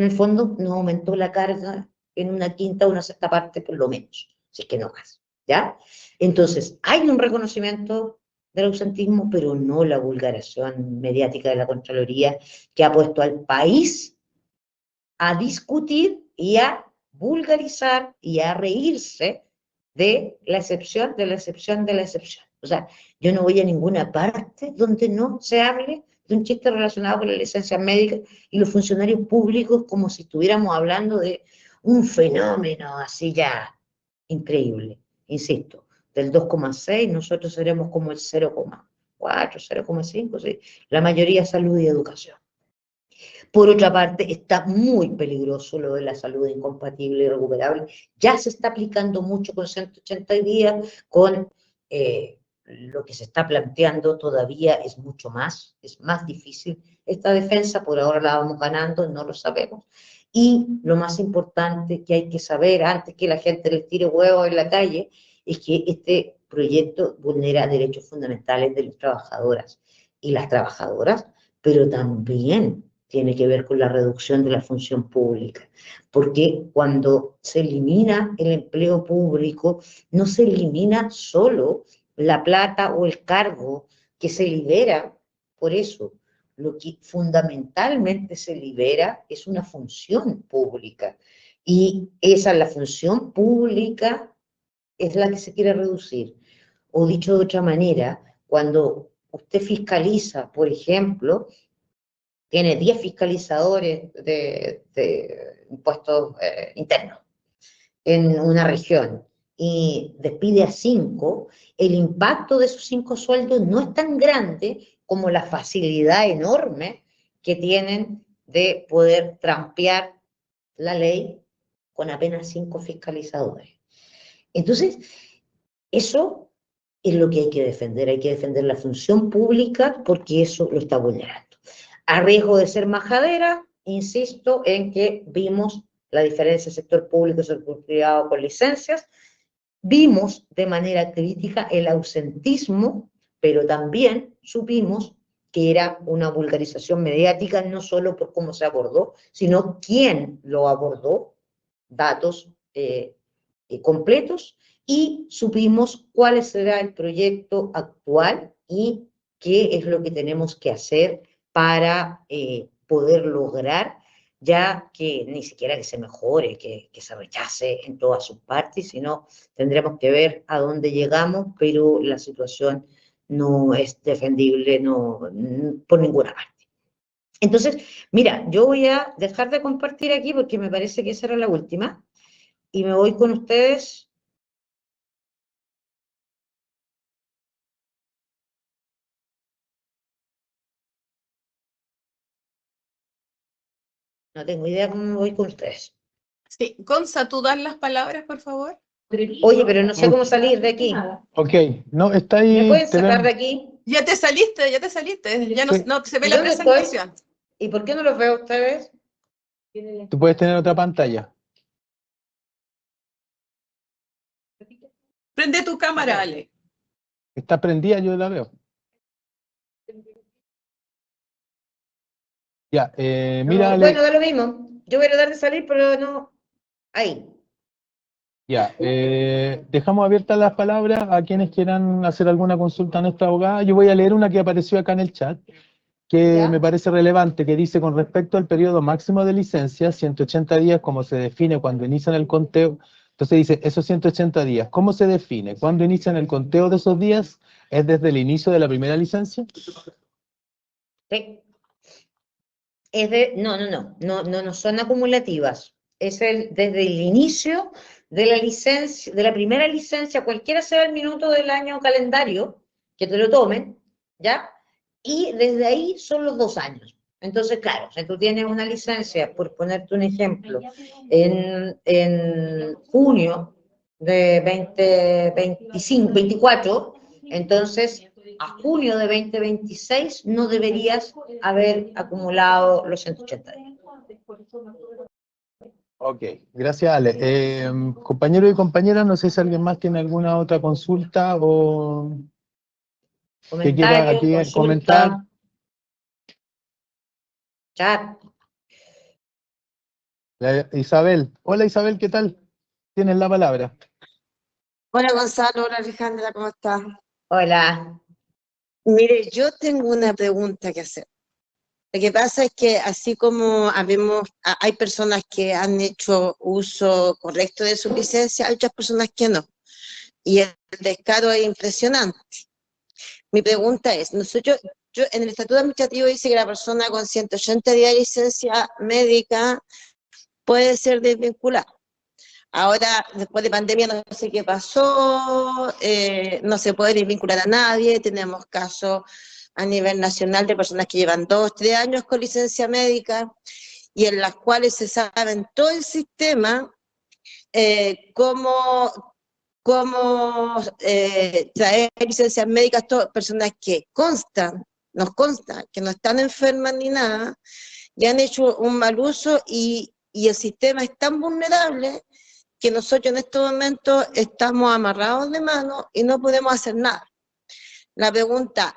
el fondo nos aumentó la carga en una quinta o una sexta parte por lo menos, si es que no más, ¿ya? Entonces, hay un reconocimiento del ausentismo, pero no la vulgarización mediática de la Contraloría, que ha puesto al país a discutir y a vulgarizar y a reírse de la excepción, de la excepción, de la excepción. O sea, yo no voy a ninguna parte donde no se hable de un chiste relacionado con la licencia médica y los funcionarios públicos como si estuviéramos hablando de un fenómeno así ya increíble. Insisto, del 2,6 nosotros seremos como el 0,4, 0,5, ¿sí? La mayoría salud y educación. Por otra parte, está muy peligroso lo de la salud incompatible y recuperable. Ya se está aplicando mucho con 180 días, con lo que se está planteando todavía es mucho más, es más difícil. Esta defensa por ahora la vamos ganando, no lo sabemos. Y lo más importante que hay que saber antes que la gente les tire huevos en la calle es que este proyecto vulnera derechos fundamentales de las trabajadoras y las trabajadoras, pero también tiene que ver con la reducción de la función pública, porque cuando se elimina el empleo público, no se elimina solo la plata o el cargo que se libera por eso. Lo que fundamentalmente se libera es una función pública, y esa, la función pública, es la que se quiere reducir. O dicho de otra manera, cuando usted fiscaliza, por ejemplo, tiene 10 fiscalizadores de impuestos internos en una región y despide a 5, el impacto de esos 5 sueldos no es tan grande como la facilidad enorme que tienen de poder trampear la ley con apenas 5 fiscalizadores. Entonces, eso es lo que hay que defender la función pública porque eso lo está vulnerando. A riesgo de ser majadera, insisto en que vimos la diferencia del sector público y sector privado con licencias, vimos de manera crítica el ausentismo, pero también supimos que era una vulgarización mediática, no solo por cómo se abordó, sino quién lo abordó, datos completos, y supimos cuál será el proyecto actual y qué es lo que tenemos que hacer para poder lograr, ya que ni siquiera que se mejore, que se rechace en todas sus partes, sino tendremos que ver a dónde llegamos, pero la situación no es defendible por ninguna parte. Entonces, mira, yo voy a dejar de compartir aquí porque me parece que esa era la última, y me voy con ustedes. No tengo idea cómo me voy con ustedes. Sí, Gonza, ¿tú das las palabras, por favor? Oye, pero no sé cómo salir de aquí. Ok, no, está ahí. ¿Me pueden sacar de aquí? Ya te saliste, ya no, Sí. no se ve ¿Y la dónde estoy? presentación. ¿Y por qué no los veo a ustedes? Tú puedes tener otra pantalla. Prende tu cámara, Ale. Está prendida, yo la veo. Ya, mira, No, Ale, bueno, da lo mismo. Yo voy a tratar de salir, pero no. Ahí. ya, dejamos abiertas las palabras a quienes quieran hacer alguna consulta a nuestra abogada. Yo voy a leer una que apareció acá en el chat, que ¿Ya? me parece relevante, que dice: con respecto al periodo máximo de licencia, 180 días, como se define cuando inician el conteo. Entonces dice, esos 180 días, ¿cómo se define? ¿Cuándo inician el conteo de esos días? ¿Es desde el inicio de la primera licencia? Sí. No son acumulativas. Desde el inicio de la licencia, de la primera licencia, cualquiera sea el minuto del año calendario, que te lo tomen, ¿ya? Y desde ahí son los 2 años. Entonces, claro, si tú tienes una licencia, por ponerte un ejemplo, en junio de 2025, 24, entonces a junio de 2026 no deberías haber acumulado los 180 días. Ok, gracias Ale. Compañeros y compañeras, no sé si alguien más tiene alguna otra consulta o que quiera Comentario, aquí comentar. consulta, chat. Isabel, hola Isabel, ¿qué tal? Tienes la palabra. Hola Gonzalo, hola Alejandra, ¿cómo estás? Hola. Mire, yo tengo una pregunta que hacer. Lo que pasa es que así como hay personas que han hecho uso correcto de su licencia, hay otras personas que no. Y el descaro es impresionante. Mi pregunta es, yo en el estatuto administrativo dice que la persona con 180 días de licencia médica puede ser desvinculada. Ahora, después de pandemia, no sé qué pasó, no se puede desvincular a nadie, tenemos casos a nivel nacional de personas que llevan 2, 3 años con licencia médica y en las cuales se sabe en todo el sistema cómo traer licencias médicas, personas que nos consta que no están enfermas ni nada, y han hecho un mal uso y el sistema es tan vulnerable que nosotros en estos momentos estamos amarrados de mano y no podemos hacer nada. La pregunta,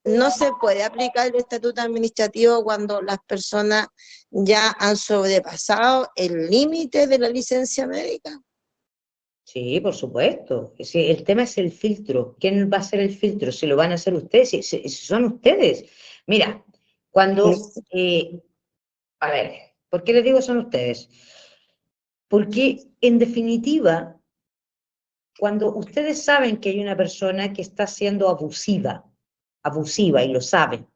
¿no se puede aplicar el estatuto administrativo cuando las personas ya han sobrepasado el límite de la licencia médica? Sí, por supuesto. Sí, el tema es el filtro. ¿Quién va a hacer el filtro? Si lo van a hacer ustedes, si son ustedes. Mira, cuando, a ver, ¿por qué les digo son ustedes? Porque en definitiva, cuando ustedes saben que hay una persona que está siendo abusiva y lo saben,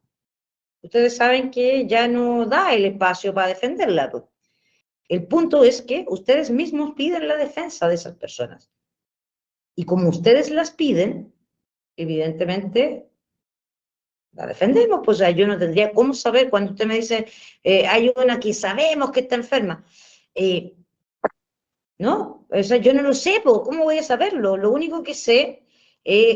ustedes saben que ya no da el espacio para defenderla. El punto es que ustedes mismos piden la defensa de esas personas. Y como ustedes las piden, evidentemente la defendemos. Pues yo no tendría cómo saber cuando usted me dice, hay una que sabemos que está enferma. ¿No? O sea, yo no lo sé, ¿cómo voy a saberlo? Lo único que sé,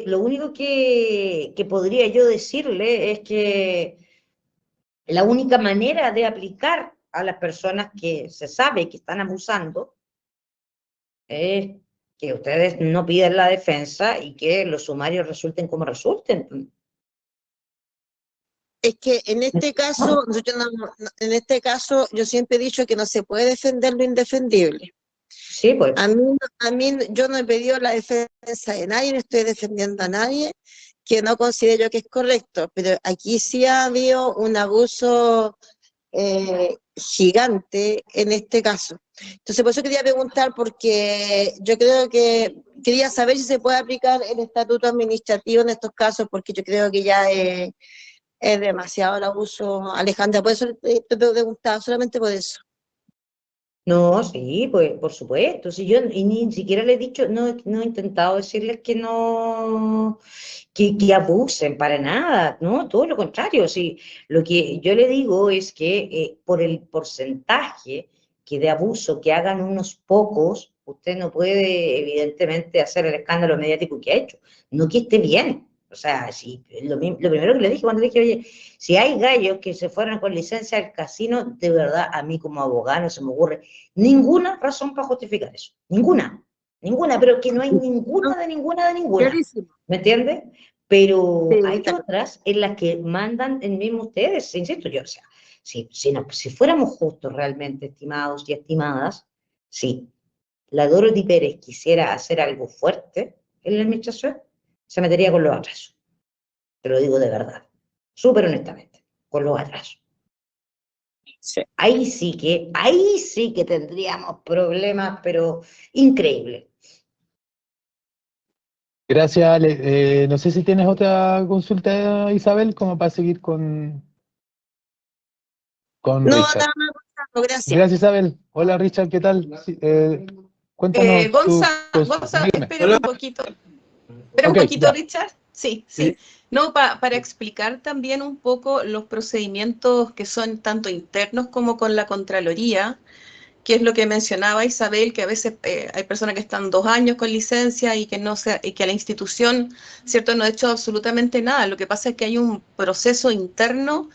lo único que podría yo decirle es que la única manera de aplicar a las personas que se sabe que están abusando es que ustedes no pidan la defensa y que los sumarios resulten como resulten. Es que en este caso, yo siempre he dicho que no se puede defender lo indefendible. Sí, pues. Yo no he pedido la defensa de nadie, no estoy defendiendo a nadie que no considero que es correcto, pero aquí sí ha habido un abuso gigante en este caso. Entonces, por eso quería preguntar, porque yo creo que quería saber si se puede aplicar el estatuto administrativo en estos casos, porque yo creo que ya es demasiado el abuso, Alejandra. Por eso te preguntaba, solamente por eso. No, sí, pues por supuesto. Si yo y ni siquiera le he dicho, no he intentado decirles que no, que abusen para nada, no, todo lo contrario. Sí, lo que yo le digo es que por el porcentaje que de abuso que hagan unos pocos, usted no puede evidentemente hacer el escándalo mediático que ha hecho. No que esté bien. O sea, si, lo primero que le dije cuando le dije, oye, si hay gallos que se fueran con licencia al casino, de verdad, a mí como abogado no se me ocurre ninguna razón para justificar eso. Ninguna, pero que no hay ninguna. Clarísimo. ¿Me entiendes? Pero Sí, hay otras en las que mandan el mismo ustedes, insisto yo, o sea, si fuéramos justos realmente, estimados y estimadas, si la Dorothy Pérez quisiera hacer algo fuerte en la administración, se metería con los atrasos. Te lo digo de verdad, súper honestamente, con los atrasos. sí. Ahí sí que tendríamos problemas, pero increíble. Gracias, Ale. No sé si tienes otra consulta, Isabel, como para seguir con No, Richard. nada más, Gonzalo, gracias. Gracias, Isabel. Hola, Richard, ¿qué tal? Sí, cuéntanos tu consulta. Gonza, Dígame. espera un poquito. Espera un Ok, poquito, ya. Richard. Sí, sí. No, para explicar también un poco los procedimientos que son tanto internos como con la Contraloría, que es lo que mencionaba Isabel, que a veces hay personas que están 2 años con licencia y que no se, y que la institución, ¿cierto?, no ha hecho absolutamente nada. Lo que pasa es que hay un proceso interno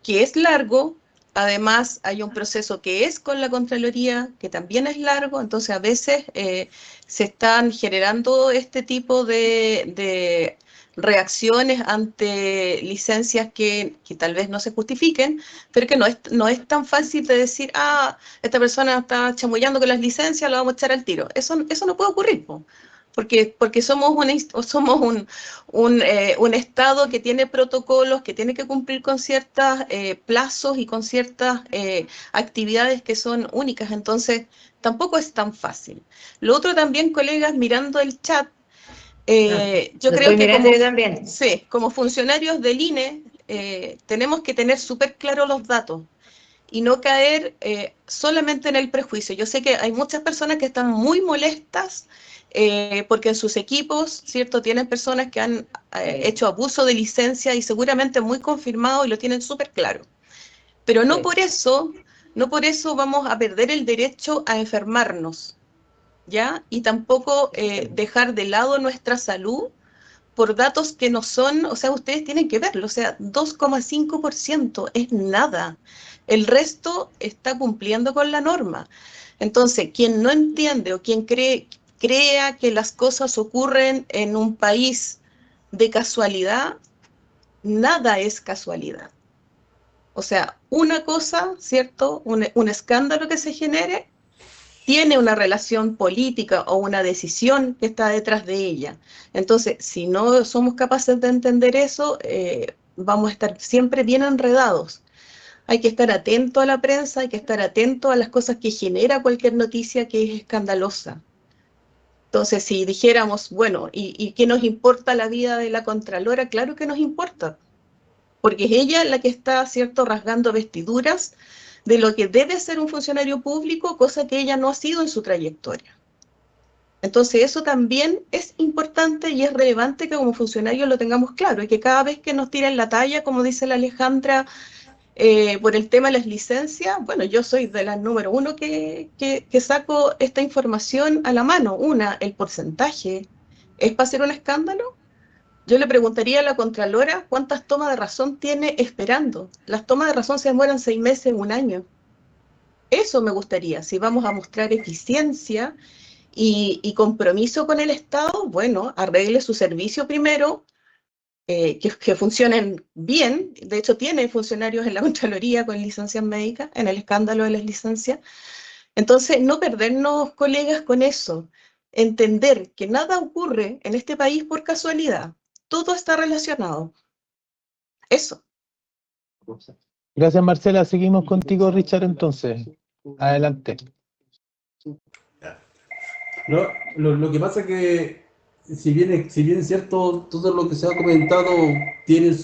que es largo. Además, hay un proceso que es con la Contraloría, que también es largo, entonces a veces se están generando este tipo de reacciones ante licencias que tal vez no se justifiquen, pero que no es tan fácil de decir, ah, esta persona está chamullando con las licencias, la vamos a echar al tiro. Eso no puede ocurrir, po, porque somos un Estado que tiene protocolos, que tiene que cumplir con ciertos plazos y con ciertas actividades que son únicas, entonces tampoco es tan fácil. Lo otro también, colegas, mirando el chat, yo Lo creo estoy que mirando yo también. sí, como funcionarios del INE tenemos que tener súper claros los datos y no caer solamente en el prejuicio. Yo sé que hay muchas personas que están muy molestas porque en sus equipos, ¿cierto?, tienen personas que han hecho abuso de licencia y seguramente muy confirmado y lo tienen súper claro. Pero no Sí. por eso, no por eso vamos a perder el derecho a enfermarnos, ¿ya? Y tampoco dejar de lado nuestra salud por datos que no son, o sea, ustedes tienen que verlo, o sea, 2,5% es nada. El resto está cumpliendo con la norma. Entonces, quien no entiende o quien crea que las cosas ocurren en un país de casualidad, nada es casualidad. O sea, una cosa, ¿cierto? Un escándalo que se genere tiene una relación política o una decisión que está detrás de ella. Entonces, si no somos capaces de entender eso, vamos a estar siempre bien enredados. Hay que estar atento a la prensa, hay que estar atento a las cosas que genera cualquier noticia que es escandalosa. Entonces, si dijéramos, bueno, ¿y qué nos importa la vida de la Contralora? Claro que nos importa, porque es ella la que está, ¿cierto?, rasgando vestiduras de lo que debe ser un funcionario público, cosa que ella no ha sido en su trayectoria. Entonces eso también es importante y es relevante que como funcionarios lo tengamos claro y que cada vez que nos tiren la talla, como dice la Alejandra, por el tema de las licencias, bueno, yo soy de las número uno que saco esta información a la mano. Una, el porcentaje. ¿Es para hacer un escándalo? Yo le preguntaría a la Contralora cuántas tomas de razón tiene esperando. Las tomas de razón se demoran 6 meses, un año. Eso me gustaría. Si vamos a mostrar eficiencia y compromiso con el Estado, bueno, arregle su servicio primero, que funcionen bien. De hecho, tiene funcionarios en la Contraloría con licencias médicas, en el escándalo de las licencias. Entonces, no perdernos, colegas, con eso. Entender que nada ocurre en este país por casualidad. Todo está relacionado. Eso. Gracias, Marcela. Seguimos contigo, Richard, entonces. Adelante. No, lo que pasa es que, si bien es cierto, todo lo que se ha comentado tiene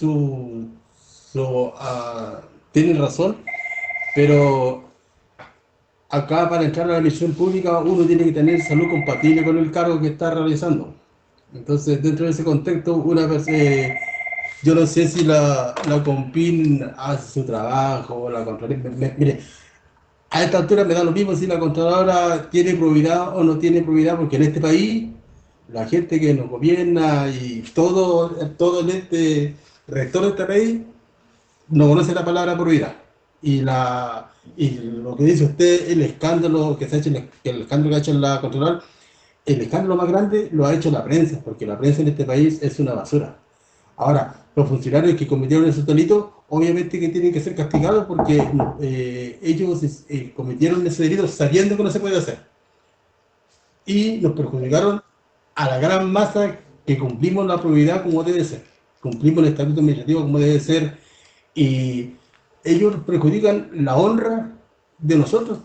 tiene razón, pero acá para entrar a la misión pública uno tiene que tener salud compatible con el cargo que está realizando. Entonces, dentro de ese contexto, yo no sé si la Compin hace su trabajo, la Contraloría. Mire, a esta altura me da lo mismo si la Contralora tiene probidad o no tiene probidad, porque en este país, la gente que nos gobierna y todo el rector de este país no conoce la palabra probidad. Y lo que dice usted, el escándalo que se ha hecho, el escándalo que ha hecho la Contralora, el escándalo más grande lo ha hecho la prensa, porque la prensa en este país es una basura. Ahora, los funcionarios que cometieron esos delitos, obviamente que tienen que ser castigados porque ellos cometieron ese delito sabiendo que no se puede hacer. Y nos perjudicaron a la gran masa que cumplimos la probidad como debe ser. Cumplimos el estatuto administrativo como debe ser. Y ellos perjudican la honra de nosotros,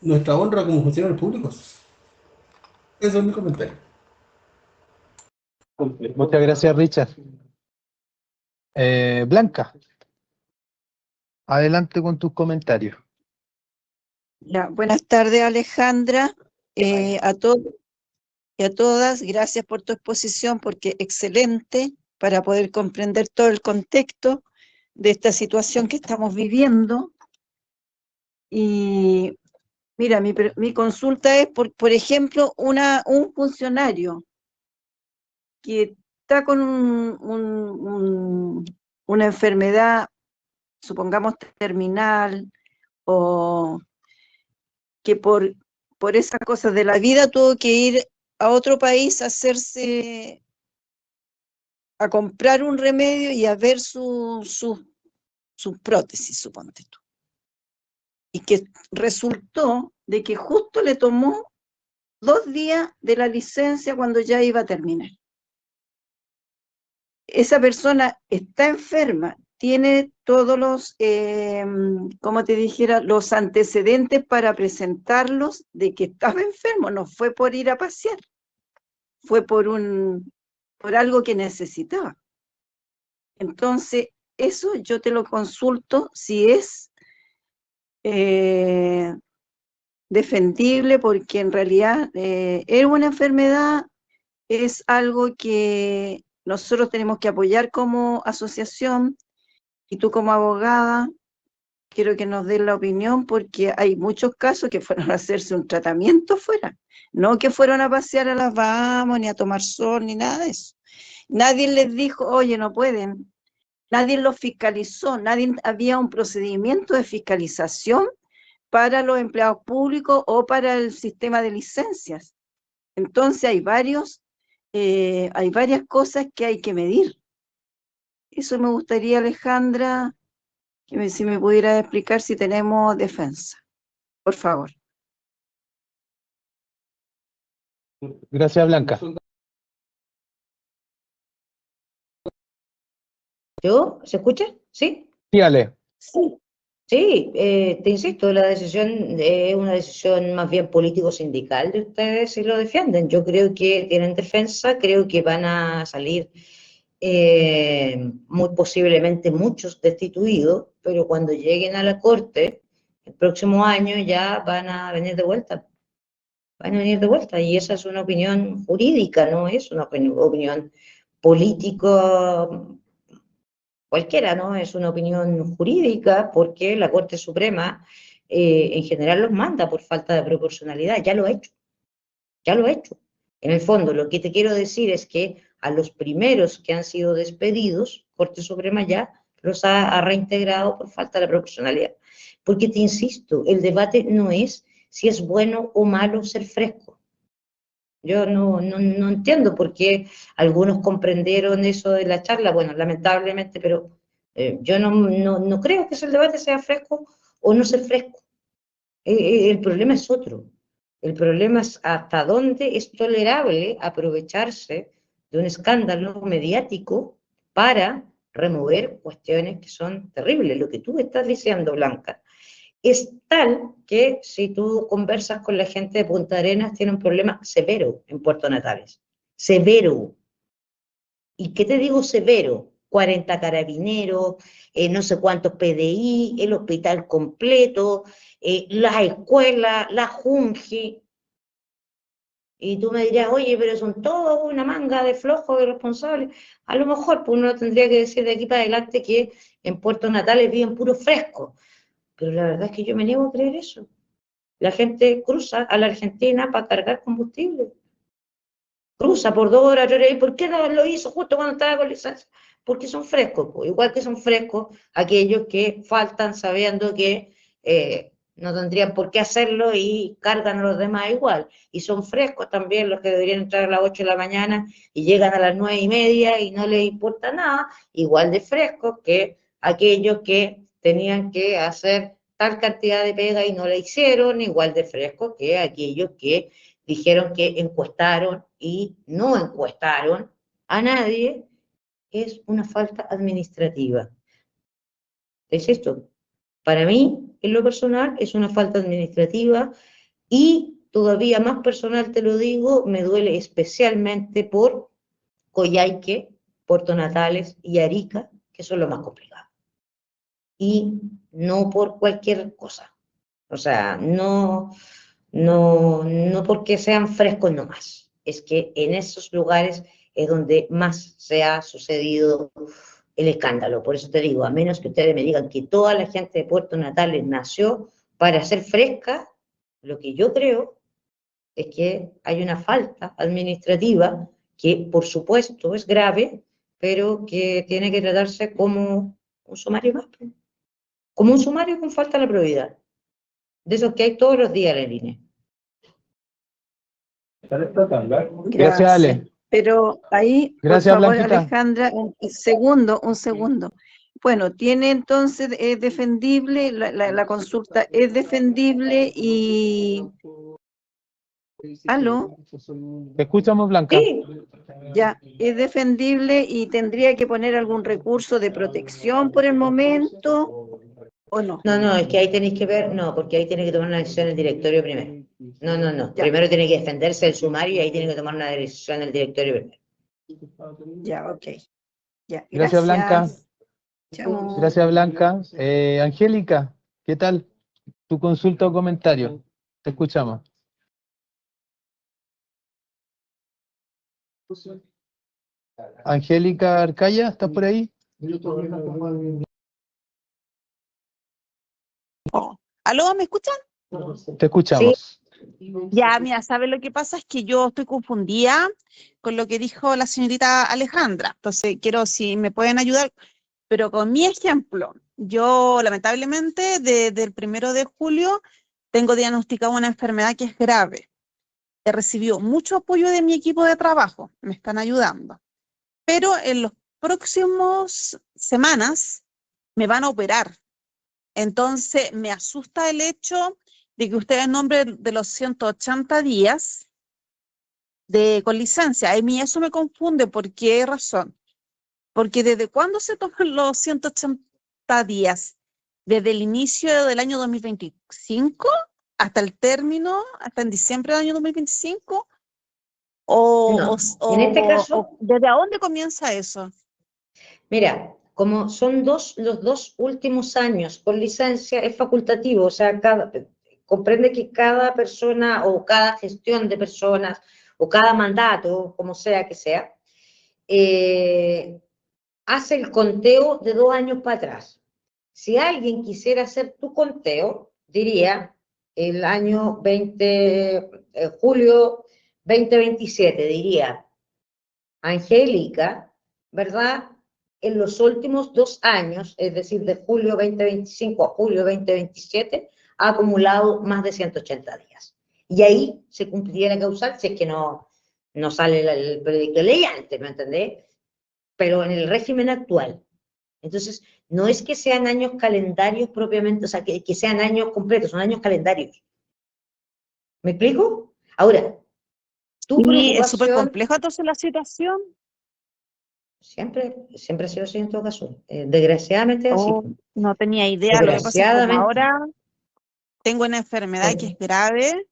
nuestra honra como funcionarios públicos. Eso es mi comentario. Muchas gracias, Richard. Blanca, adelante con tus comentarios. Ya, buenas tardes, Alejandra, a todos y a todas. Gracias por tu exposición, porque excelente para poder comprender todo el contexto de esta situación que estamos viviendo. Y mira, mi consulta es, por ejemplo, un funcionario que está con una enfermedad, supongamos terminal, o que por esas cosas de la vida tuvo que ir a otro país a comprar un remedio y a ver sus prótesis, suponte tú. Y que resultó de que justo le tomó 2 días de la licencia cuando ya iba a terminar. Esa persona está enferma, tiene todos los, como te dijera, los antecedentes para presentarlos de que estaba enfermo, no fue por ir a pasear, fue por algo que necesitaba. Entonces, eso yo te lo consulto si es defendible, porque en realidad es una enfermedad, es algo que nosotros tenemos que apoyar como asociación, y tú como abogada, quiero que nos des la opinión, porque hay muchos casos que fueron a hacerse un tratamiento fuera, no que fueron a pasear a las Bahamas, ni a tomar sol, ni nada de eso. Nadie les dijo, oye, no pueden. Nadie los fiscalizó, había un procedimiento de fiscalización para los empleados públicos o para el sistema de licencias. Entonces hay varias cosas que hay que medir. Eso me gustaría, Alejandra, si me pudiera explicar si tenemos defensa, por favor. Gracias, Blanca. ¿Yo? ¿Se escucha? ¿Sí? Sí, Ale. Sí. Sí, te insisto, la decisión es una decisión más bien político-sindical de ustedes si lo defienden. Yo creo que tienen defensa, creo que van a salir muy posiblemente muchos destituidos, pero cuando lleguen a la corte, el próximo año ya van a venir de vuelta. Van a venir de vuelta, y esa es una opinión jurídica, no es una opinión política cualquiera, ¿no? Es una opinión jurídica, porque la Corte Suprema en general los manda por falta de proporcionalidad. Ya lo ha hecho, ya lo ha hecho. En el fondo, lo que te quiero decir es que a los primeros que han sido despedidos, Corte Suprema ya los ha reintegrado por falta de proporcionalidad. Porque te insisto, el debate no es si es bueno o malo ser fresco. Yo no entiendo por qué algunos comprendieron eso de la charla, bueno, lamentablemente, pero yo no creo que el debate sea fresco o no ser fresco. El problema es otro. El problema es hasta dónde es tolerable aprovecharse de un escándalo mediático para remover cuestiones que son terribles. Lo que tú estás diciendo, Blanca, es tal que si tú conversas con la gente de Punta Arenas, tiene un problema severo en Puerto Natales. Severo. ¿Y qué te digo severo? 40 carabineros, no sé cuántos PDI, el hospital completo, las escuelas, la Junji. Y tú me dirás, oye, pero son todos una manga de flojos irresponsables. A lo mejor pues uno tendría que decir de aquí para adelante que en Puerto Natales viven puros frescos. Pero la verdad es que yo me niego a creer eso. La gente cruza a la Argentina para cargar combustible. Cruza por 2 horas, 3 horas. ¿Y por qué no lo hizo justo cuando estaba con licencia? Porque son frescos, pues. Igual que son frescos aquellos que faltan sabiendo que no tendrían por qué hacerlo y cargan a los demás igual. Y son frescos también los que deberían entrar a las 8 de la mañana y llegan a las 9:30 y no les importa nada. Igual de frescos que aquellos que tenían que hacer tal cantidad de pega y no la hicieron, igual de frescos que aquellos que dijeron que encuestaron y no encuestaron a nadie. Es una falta administrativa. Es esto. Para mí, en lo personal, es una falta administrativa, y todavía más personal te lo digo, me duele especialmente por Coyhaique, Puerto Natales y Arica, que son los más complicados. Y no por cualquier cosa. O sea, no porque sean frescos nomás. Es que en esos lugares es donde más se ha sucedido el escándalo. Por eso te digo, a menos que ustedes me digan que toda la gente de Puerto Natales nació para ser fresca, lo que yo creo es que hay una falta administrativa que, por supuesto, es grave, pero que tiene que tratarse como un sumario más. Como un sumario con falta de la probidad. De esos que hay todos los días en el INE. Gracias, Ale. Pero ahí, Gracias, por favor, Blanquita. Alejandra, un segundo. Bueno, tiene entonces, es defendible, la consulta es defendible y... ¿Aló? Te escuchamos, Blanca. Sí, Ya, es defendible y tendría que poner algún recurso de protección por el momento, ¿o no? no, es que ahí tenéis que ver, no, porque ahí tiene que tomar una decisión el directorio primero. No. Ya. Primero tiene que defenderse el sumario y ahí tiene que tomar una decisión el directorio primero. Ya, ok. Ya, Gracias, Blanca. Chao. Gracias, Blanca. Angélica, ¿qué tal? Tu consulta o comentario. Te escuchamos. Angélica Arcaya, ¿estás por ahí? ¿Aló? ¿Me escuchan? Te escuchamos. Ya, mira, ¿sabes lo que pasa? Es que yo estoy confundida con lo que dijo la señorita Alejandra. Entonces, quiero si me pueden ayudar, pero con mi ejemplo. Yo, lamentablemente, desde el 1 de julio tengo diagnosticada una enfermedad que es grave. He recibido mucho apoyo de mi equipo de trabajo, me están ayudando. Pero en los próximos semanas me van a operar. Entonces, me asusta el hecho de que ustedes nombren de los 180 días con licencia. A mí eso me confunde. ¿Por qué razón? Porque ¿desde cuándo se toman los 180 días? ¿Desde el inicio del año 2025 hasta el término, hasta en diciembre del año 2025? No, en este caso, ¿Desde dónde comienza eso? mira, como son los dos últimos años con licencia, es facultativo, o sea, comprende que cada persona o cada gestión de personas o cada mandato, como sea que sea, hace el conteo de 2 años para atrás. Si alguien quisiera hacer tu conteo, diría el año julio 2027, diría, Angélica, ¿verdad? En los últimos 2 años, es decir, de julio 2025 a julio 2027, ha acumulado más de 180 días. Y ahí se cumpliría la causal, si es que no sale el proyecto de ley antes, ¿me entendés? Pero en el régimen actual. Entonces, no es que sean años calendarios propiamente, o sea, que sean años completos, son años calendarios. ¿Me explico? Ahora, tu Y es súper preocupación... compleja entonces la situación. Siempre ha sido así en todo caso. Desgraciadamente es así. No tenía idea. Lo que pasa es que como Desgraciadamente. ahora tengo una enfermedad que es grave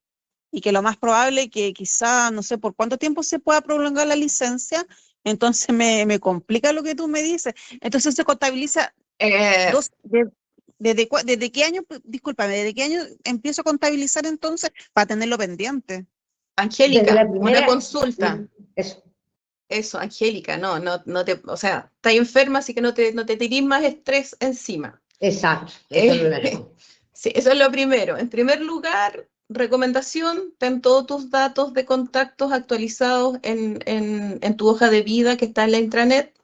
y que lo más probable es que quizá, no sé por cuánto tiempo se pueda prolongar la licencia, entonces me complica lo que tú me dices. Entonces se contabiliza ¿desde qué año, discúlpame, desde qué año empiezo a contabilizar entonces para tenerlo pendiente? Desde Angélica, la una primera... consulta. Eso. Eso, Angélica, no te, o sea, estás enferma, así que no te tirís más estrés encima. Exacto. Eso es lo primero. Sí, eso es lo primero. En primer lugar, recomendación, ten todos tus datos de contactos actualizados en tu hoja de vida que está en la intranet,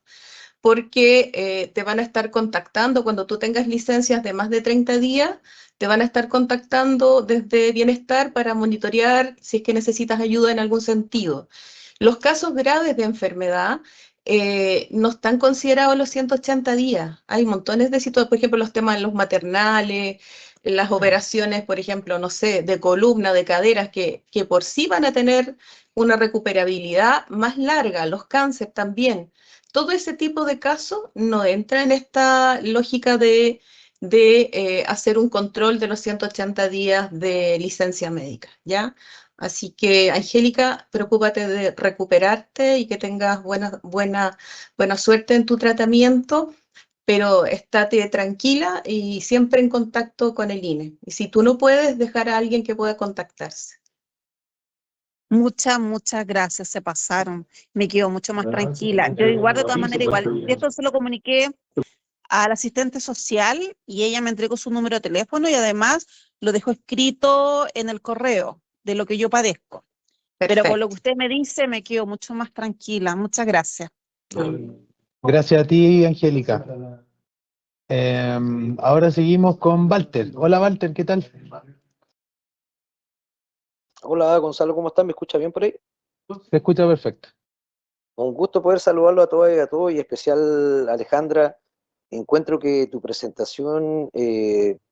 porque te van a estar contactando cuando tú tengas licencias de más de 30 días, te van a estar contactando desde Bienestar para monitorear si es que necesitas ayuda en algún sentido. Los casos graves de enfermedad no están considerados los 180 días. Hay montones de situaciones, por ejemplo, los temas de los maternales, las operaciones, por ejemplo, no sé, de columna, de caderas, que por sí van a tener una recuperabilidad más larga, los cánceres también. Todo ese tipo de casos no entra en esta lógica de de hacer un control de los 180 días de licencia médica, ¿ya? Así que, Angélica, preocúpate de recuperarte y que tengas buena suerte en tu tratamiento, pero estate tranquila y siempre en contacto con el INE. Y si tú no puedes, dejar a alguien que pueda contactarse. Muchas gracias, se pasaron. Me quedo mucho más tranquila. Yo igual, de todas maneras, igual, esto se lo comuniqué al asistente social y ella me entregó su número de teléfono y además lo dejó escrito en el correo de lo que yo padezco. Pero con lo que usted me dice, me quedo mucho más tranquila. Muchas gracias. Gracias a ti, Angélica. Ahora seguimos con Walter. Hola, Walter, ¿qué tal? Hola Gonzalo, ¿cómo estás? ¿Me escucha bien por ahí? Se escucha perfecto. Un gusto poder saludarlo a todas y a todos, y en especial Alejandra. Encuentro que tu presentación,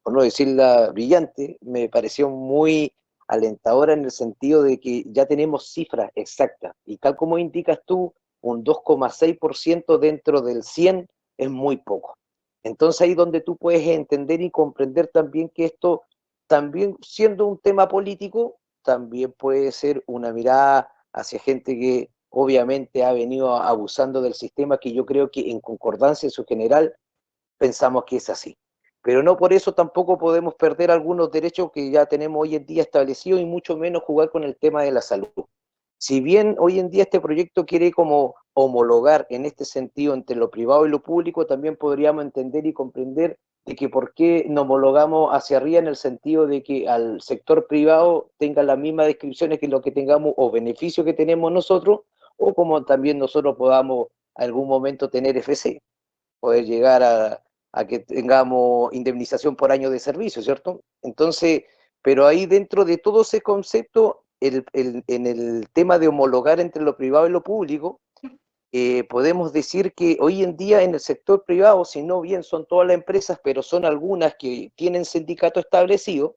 por no decirla brillante, me pareció muy alentadora en el sentido de que ya tenemos cifras exactas. Y tal como indicas tú, un 2,6% dentro del 100 es muy poco. Entonces ahí donde tú puedes entender y comprender también que esto, también siendo un tema político, también puede ser una mirada hacia gente que obviamente ha venido abusando del sistema, que yo creo que en concordancia en su general pensamos que es así. Pero no por eso tampoco podemos perder algunos derechos que ya tenemos hoy en día establecidos, y mucho menos jugar con el tema de la salud. Si bien hoy en día este proyecto quiere como homologar en este sentido entre lo privado y lo público, también podríamos entender y comprender de que por qué no homologamos hacia arriba, en el sentido de que al sector privado tenga las mismas descripciones que lo que tengamos o beneficios que tenemos nosotros, o como también nosotros podamos algún momento tener FC, poder llegar a que tengamos indemnización por año de servicio, ¿cierto? Entonces, pero ahí dentro de todo ese concepto, en el tema de homologar entre lo privado y lo público, podemos decir que hoy en día en el sector privado, si no bien son todas las empresas, pero son algunas que tienen sindicato establecido,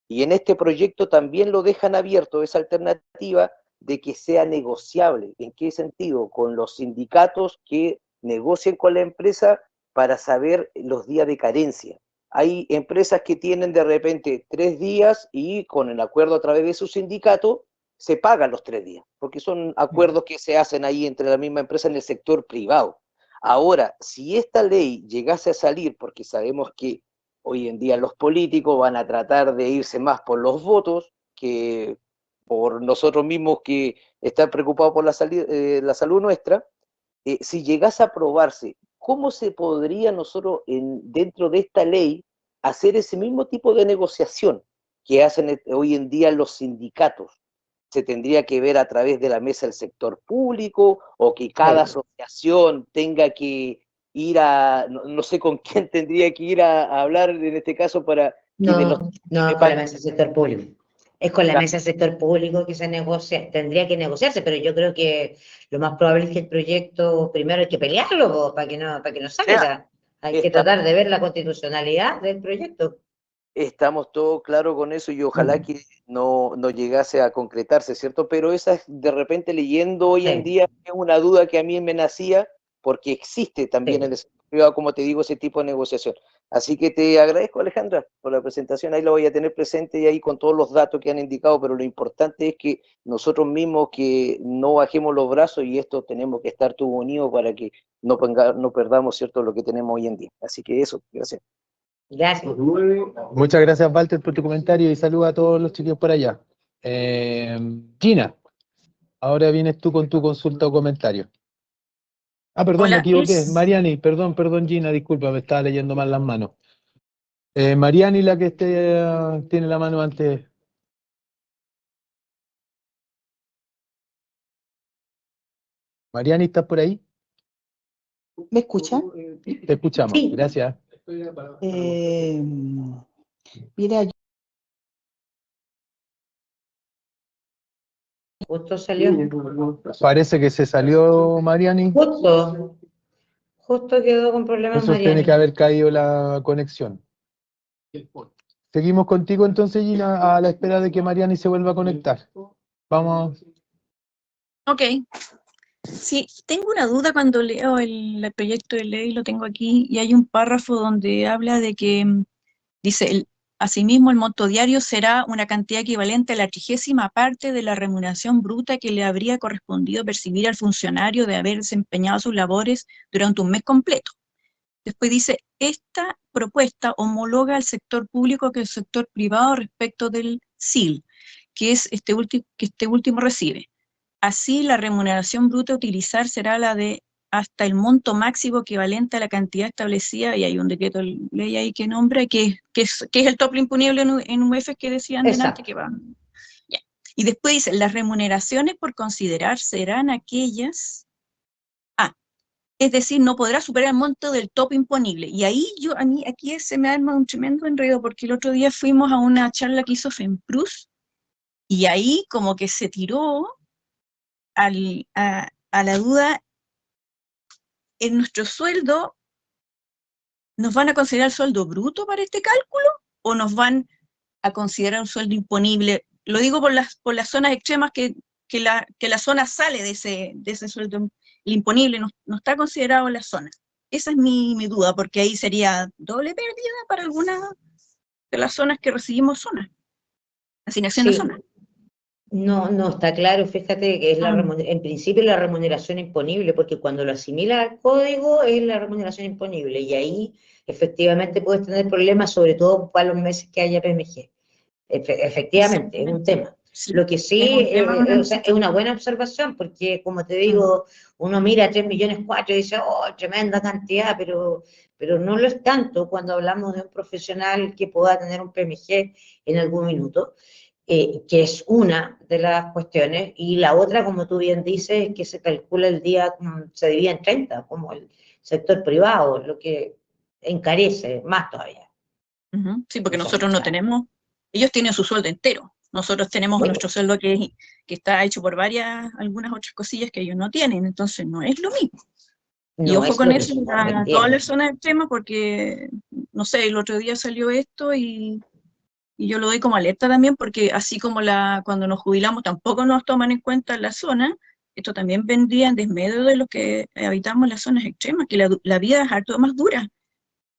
y en este proyecto también lo dejan abierto, esa alternativa de que sea negociable. ¿En qué sentido? Con los sindicatos que negocien con la empresa para saber los días de carencia. Hay empresas que tienen de repente 3 días y con el acuerdo a través de su sindicato se pagan los 3 días, porque son acuerdos que se hacen ahí entre la misma empresa en el sector privado. Ahora, si esta ley llegase a salir, porque sabemos que hoy en día los políticos van a tratar de irse más por los votos que por nosotros mismos, que están preocupados por la salud nuestra. Si llegase a aprobarse, ¿cómo se podría nosotros dentro de esta ley hacer ese mismo tipo de negociación que hacen hoy en día los sindicatos? ¿Se tendría que ver a través de la mesa del sector público, o que cada asociación tenga que ir no sé con quién tendría que ir a hablar en este caso para que de los... No, es con la mesa del sector público. Es con la mesa del sector público que se negocia, tendría que negociarse, pero yo creo que lo más probable es que el proyecto primero hay que pelearlo para que no salga. Hay que tratar de ver la constitucionalidad del proyecto. Estamos todos claros con eso, y ojalá que no llegase a concretarse, ¿cierto? Pero esa, de repente leyendo hoy en día, es una duda que a mí me nacía, porque existe también en el sector privado, como te digo, ese tipo de negociación. Así que te agradezco, Alejandra, por la presentación. Ahí lo voy a tener presente, y ahí con todos los datos que han indicado, pero lo importante es que nosotros mismos que no bajemos los brazos, y esto tenemos que estar todos unidos para que no perdamos, ¿cierto?, lo que tenemos hoy en día. Así que eso, gracias. Gracias. Muchas gracias, Walter, por tu comentario, y saludos a todos los chiquillos por allá. Gina, ahora vienes tú con tu consulta o comentario. Ah, perdón, me equivoqué. Mariani, perdón, Gina, disculpa, me estaba leyendo mal las manos. Mariani, la que tiene la mano antes. Mariani, ¿estás por ahí? ¿Me escuchan? Te escuchamos, sí. Gracias. Mira, Justo salió. Parece que se salió Mariani. Justo quedó con problemas Eso Mariani. tiene que haber caído la conexión. Seguimos contigo entonces, Gina, a la espera de que Mariani se vuelva a conectar. Vamos. Ok. Sí, tengo una duda cuando leo el proyecto de ley, lo tengo aquí, y hay un párrafo donde habla de que, dice, asimismo el monto diario será una cantidad equivalente a la 30ª parte de la remuneración bruta que le habría correspondido percibir al funcionario de haber desempeñado sus labores durante un mes completo. Después dice, esta propuesta homologa al sector público que el sector privado respecto del SIL, que es que este último recibe. Así, la remuneración bruta a utilizar será la de hasta el monto máximo equivalente a la cantidad establecida, y hay un decreto de ley ahí que nombra, que es el tope imponible en UF que decían delante que va. Ya. Y después dice, las remuneraciones por considerar serán aquellas, es decir, no podrá superar el monto del tope imponible. Y ahí a mí aquí se me arma un tremendo enredo, porque el otro día fuimos a una charla que hizo FEMPRUS, y ahí como que se tiró a la duda, en nuestro sueldo, ¿nos van a considerar el sueldo bruto para este cálculo o nos van a considerar un sueldo imponible? Lo digo por las zonas extremas que la zona sale de ese sueldo, el imponible no está considerado en la zona. Esa es mi duda, porque ahí sería doble pérdida para algunas de las zonas que recibimos asignación de Sí. zona. No está claro, fíjate que es en principio la remuneración imponible, porque cuando lo asimila al código es la remuneración imponible, y ahí efectivamente puedes tener problemas, sobre todo para los meses que haya PMG. Efectivamente, es un tema. Sí, Lo que sí o sea, es una buena observación, porque como te digo, uno mira 3,4 millones y dice, oh, tremenda cantidad, pero no lo es tanto cuando hablamos de un profesional que pueda tener un PMG en algún minuto. Que es una de las cuestiones, y la otra, como tú bien dices, es que se calcula el día, se divide en 30, como el sector privado, lo que encarece más todavía. Sí, porque nosotros no tenemos, ellos tienen su sueldo entero, nosotros tenemos nuestro sueldo que está hecho por algunas otras cosillas que ellos no tienen, entonces no es lo mismo. Y ojo con eso a todas las zonas extremas, porque, no sé, el otro día salió esto y yo lo doy como alerta también, porque así como cuando nos jubilamos tampoco nos toman en cuenta la zona, esto también vendría en desmedro de los que habitamos las zonas extremas, que la vida es harto más dura.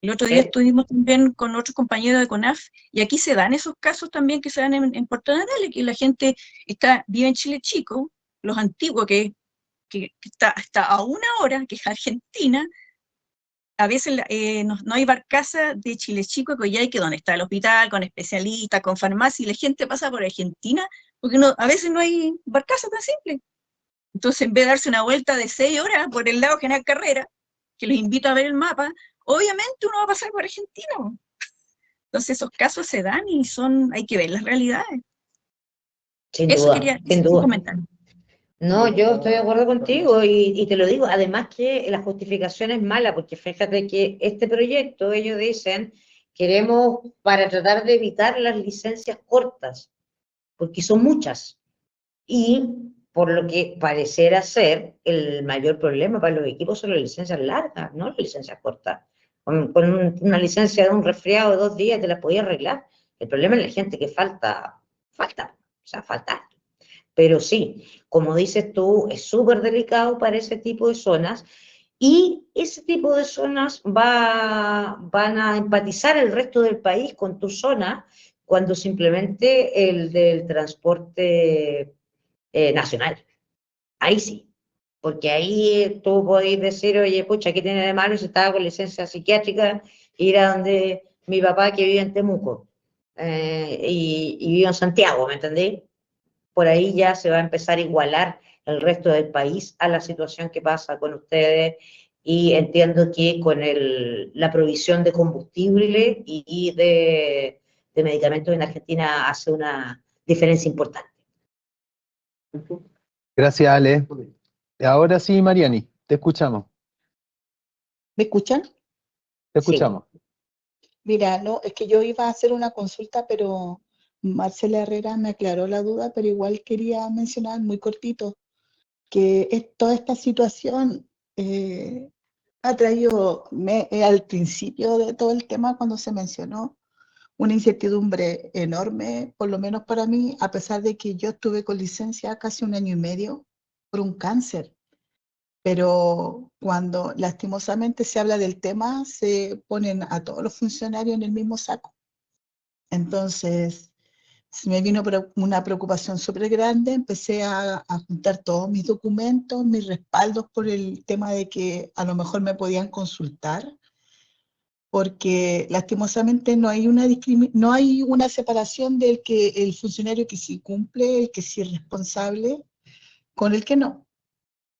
El otro día estuvimos también con otros compañeros de CONAF, y aquí se dan esos casos también que se dan en Puerto Natales, que la gente vive en Chile Chico, los antiguos, que está hasta a 1 hora, que es Argentina. A veces no hay barcaza de Chile Chico a Coyhaique, donde está el hospital, con especialistas, con farmacia, y la gente pasa por Argentina, porque a veces no hay barcaza tan simple. Entonces, en vez de darse una vuelta de 6 horas por el lado General Carrera, que los invito a ver el mapa, obviamente uno va a pasar por Argentina. Entonces, esos casos se dan y hay que ver las realidades. Sin Eso duda, quería sin duda. comentar. No, yo estoy de acuerdo contigo, y te lo digo, además que la justificación es mala, porque fíjate que este proyecto, ellos dicen, queremos para tratar de evitar las licencias cortas, porque son muchas, y por lo que pareciera ser, el mayor problema para los equipos son las licencias largas, no las licencias cortas. Con una licencia de un resfriado de 2 días te la podías arreglar. El problema es la gente que falta, o sea, falta. Pero sí, como dices tú, es súper delicado para ese tipo de zonas, y ese tipo de zonas van a empatizar el resto del país con tu zona cuando simplemente el del transporte nacional. Ahí sí, porque ahí tú podés decir, oye, pucha, ¿qué tiene de malo si estaba con licencia psiquiátrica ir a donde mi papá que vive en Temuco y vive en Santiago, ¿me entendés? Por ahí ya se va a empezar a igualar el resto del país a la situación que pasa con ustedes, y entiendo que con la provisión de combustible y de medicamentos en Argentina hace una diferencia importante. Gracias, Ale. Ahora sí, Mariani, te escuchamos. ¿Me escuchan? Te escuchamos. Sí. Mira, no, es que yo iba a hacer una consulta, pero Marcela Herrera me aclaró la duda, pero igual quería mencionar muy cortito que toda esta situación ha traído al principio de todo el tema, cuando se mencionó, una incertidumbre enorme, por lo menos para mí, a pesar de que yo estuve con licencia casi 1 año y medio por un cáncer. pero cuando lastimosamente se habla del tema, se ponen a todos los funcionarios en el mismo saco. Entonces, se me vino una preocupación súper grande, empecé a juntar todos mis documentos, mis respaldos por el tema de que a lo mejor me podían consultar, porque lastimosamente no hay no hay una separación del que el funcionario que sí cumple, el que sí es responsable, con el que no.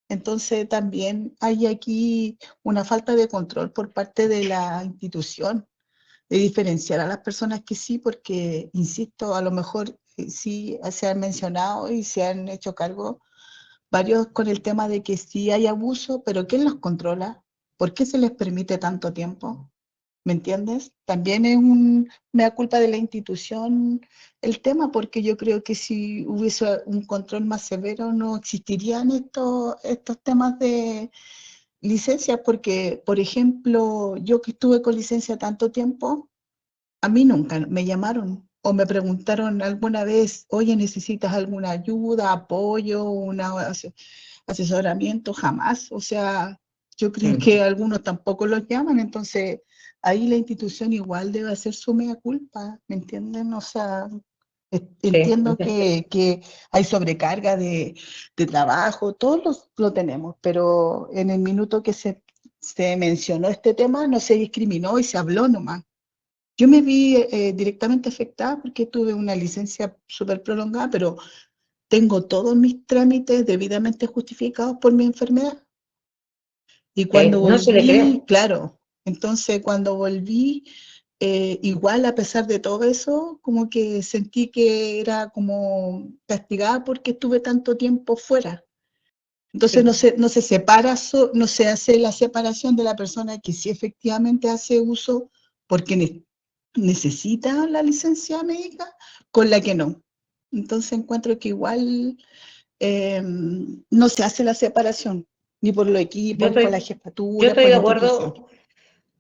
Entonces también hay aquí una falta de control por parte de la institución, de diferenciar a las personas que sí, porque, insisto, a lo mejor sí se han mencionado y se han hecho cargo varios con el tema de que sí hay abuso, pero ¿quién los controla? ¿Por qué se les permite tanto tiempo? ¿Me entiendes? También es mea culpa de la institución el tema, porque yo creo que si hubiese un control más severo no existirían estos temas de licencias, porque, por ejemplo, yo que estuve con licencia tanto tiempo, a mí nunca me llamaron o me preguntaron alguna vez, oye, ¿necesitas alguna ayuda, apoyo, asesoramiento? Jamás. O sea, yo creo que algunos tampoco los llaman, entonces ahí la institución igual debe hacer su mea culpa, ¿me entienden? O sea, entiendo que hay sobrecarga de trabajo, todos lo tenemos, pero en el minuto que se mencionó este tema no se discriminó y se habló nomás. Yo me vi directamente afectada porque tuve una licencia súper prolongada, pero tengo todos mis trámites debidamente justificados por mi enfermedad. Y cuando No se le creo. volví, claro, entonces cuando volví, igual a pesar de todo eso, como que sentí que era como castigada porque estuve tanto tiempo fuera. Entonces no se separa, no se hace la separación de la persona que sí efectivamente hace uso porque necesita la licencia médica con la que no. Entonces encuentro que igual no se hace la separación, ni por los equipos, por la jefatura, por la institución.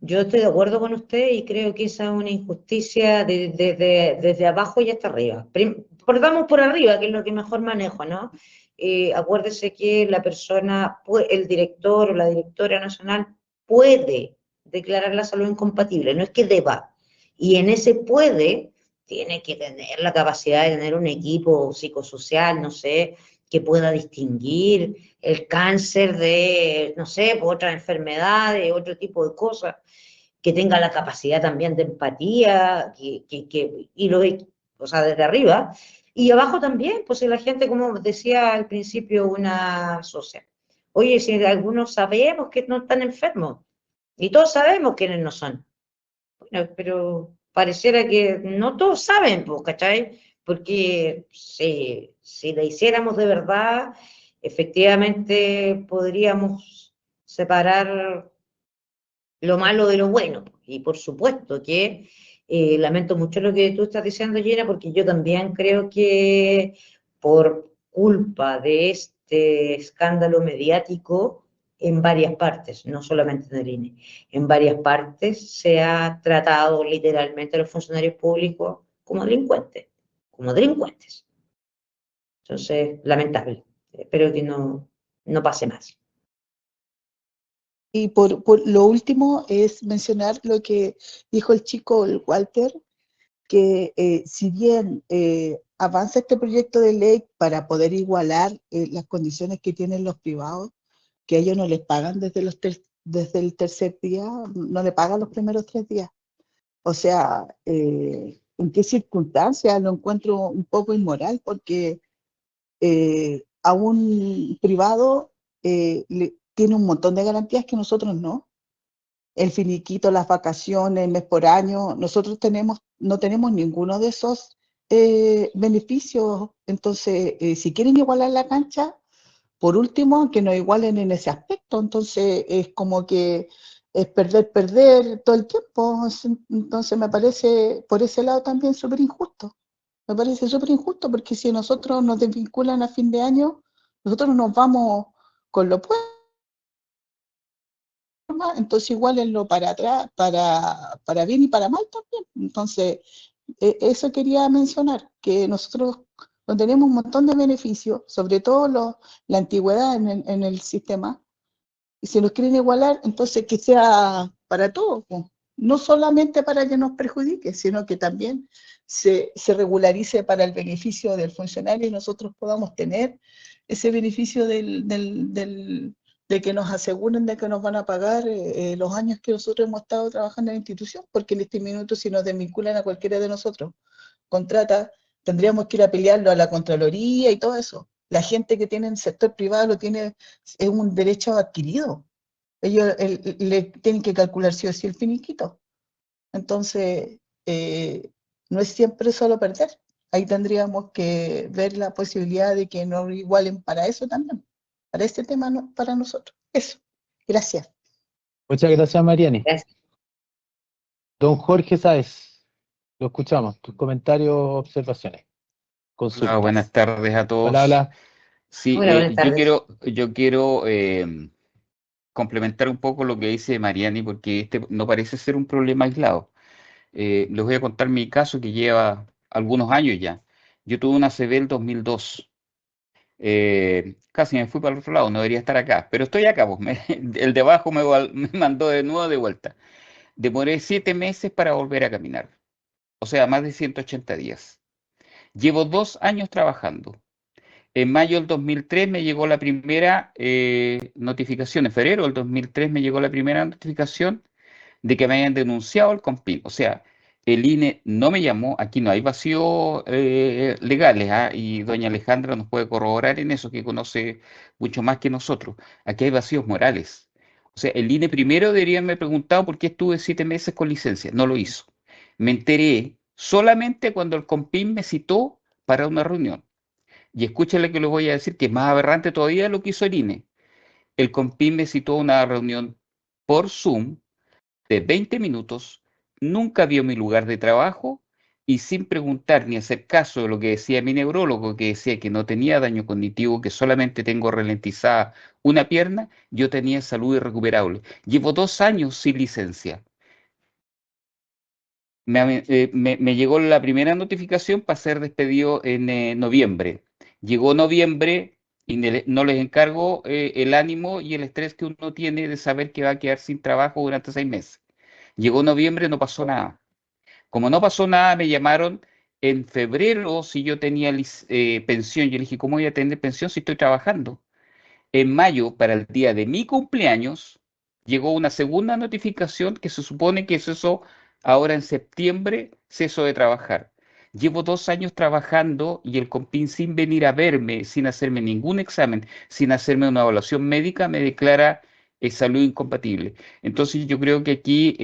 Yo estoy de acuerdo con usted y creo que esa es una injusticia desde abajo y hasta arriba. Partamos por arriba, que es lo que mejor manejo, ¿no? Acuérdese que la persona, el director o la directora nacional puede declarar la salud incompatible, no es que deba. Y en ese puede, tiene que tener la capacidad de tener un equipo psicosocial, no sé, que pueda distinguir el cáncer de, no sé, por otras enfermedades, otro tipo de cosas, que tenga la capacidad también de empatía, o sea, desde arriba, y abajo también, pues si la gente, como decía al principio una socia, oye, si algunos sabemos que no están enfermos, y todos sabemos quiénes no son, bueno, pero pareciera que no todos saben, pues, ¿cachai? Porque si la hiciéramos de verdad, efectivamente podríamos separar lo malo de lo bueno. Y por supuesto que lamento mucho lo que tú estás diciendo, Gina, porque yo también creo que por culpa de este escándalo mediático, en varias partes, no solamente en el INE, en varias partes se ha tratado literalmente a los funcionarios públicos como delincuentes, como delincuentes. Entonces, lamentable. Espero que no pase más. Y por lo último es mencionar lo que dijo el chico, el Walter, que si bien avanza este proyecto de ley para poder igualar las condiciones que tienen los privados, que a ellos no les pagan desde el tercer día, no le pagan los primeros 3 días. O sea, ¿en qué circunstancias? Lo encuentro un poco inmoral, porque a un privado tiene un montón de garantías que nosotros no. El finiquito, las vacaciones, el mes por año, nosotros no tenemos ninguno de esos beneficios. Entonces, si quieren igualar la cancha, por último, que nos igualen en ese aspecto. Entonces, es como que es perder todo el tiempo. Entonces, me parece por ese lado también súper injusto. Me parece súper injusto porque si nosotros nos desvinculan a fin de año, nosotros nos vamos con lo puesto. Entonces igual en lo para atrás, para bien y para mal también. Entonces, eso quería mencionar, que nosotros no tenemos un montón de beneficios, sobre todo la antigüedad en el sistema, Y si nos quieren igualar, entonces que sea para todos, po. No solamente para que nos perjudique, sino que también se regularice para el beneficio del funcionario y nosotros podamos tener ese beneficio de que nos aseguren de que nos van a pagar los años que nosotros hemos estado trabajando en la institución, porque en este minuto si nos desvinculan a cualquiera de nosotros, contrata, tendríamos que ir a pelearlo a la Contraloría y todo eso. La gente que tiene en el sector privado lo tiene, es un derecho adquirido. Ellos le tienen que calcular sí o sí el finiquito. Entonces, no es siempre solo perder. Ahí tendríamos que ver la posibilidad de que nos igualen para eso también. Para este tema, no, para nosotros. Eso. Gracias. Muchas gracias, Mariani. Gracias. Don Jorge Sáez, lo escuchamos. Tus comentarios, observaciones, consultas. Hola, buenas tardes a todos. Hola. Sí, Hola, buenas tardes. yo quiero complementar un poco lo que dice Mariani, porque este no parece ser un problema aislado. Les voy a contar mi caso que lleva algunos años ya. Yo tuve una ACV el 2002. Casi me fui para el otro lado, no debería estar acá, pero estoy acá, pues, el de abajo me mandó de nuevo de vuelta. Demoré 7 meses para volver a caminar, o sea, más de 180 días. Llevo 2 años trabajando. En mayo del 2003 me llegó la primera notificación, en febrero del 2003 me llegó la primera notificación de que me habían denunciado el COMPIN. O sea, el INE no me llamó, aquí no hay vacíos legales, y doña Alejandra nos puede corroborar en eso, que conoce mucho más que nosotros. Aquí hay vacíos morales. O sea, el INE primero debería haberme preguntado por qué estuve 7 meses con licencia. No lo hizo. Me enteré solamente cuando el COMPIN me citó para una reunión. Y escúchale que les voy a decir que es más aberrante todavía de lo que hizo el INE. El COMPIN me citó a una reunión por Zoom de 20 minutos, nunca vio mi lugar de trabajo y sin preguntar ni hacer caso de lo que decía mi neurólogo, que decía que no tenía daño cognitivo, que solamente tengo ralentizada una pierna, yo tenía salud irrecuperable. Llevo 2 años sin licencia. Me llegó la primera notificación para ser despedido en noviembre. Llegó noviembre y no les encargo el ánimo y el estrés que uno tiene de saber que va a quedar sin trabajo durante 6 meses. Llegó noviembre, no pasó nada. Como no pasó nada, me llamaron en febrero si yo tenía pensión. Yo le dije, ¿cómo voy a tener pensión si estoy trabajando? En mayo, para el día de mi cumpleaños, llegó una segunda notificación que se supone que es eso, ahora en septiembre, ceso de trabajar. Llevo 2 años trabajando y el COMPIN sin venir a verme, sin hacerme ningún examen, sin hacerme una evaluación médica, me declara salud incompatible. Entonces yo creo que aquí,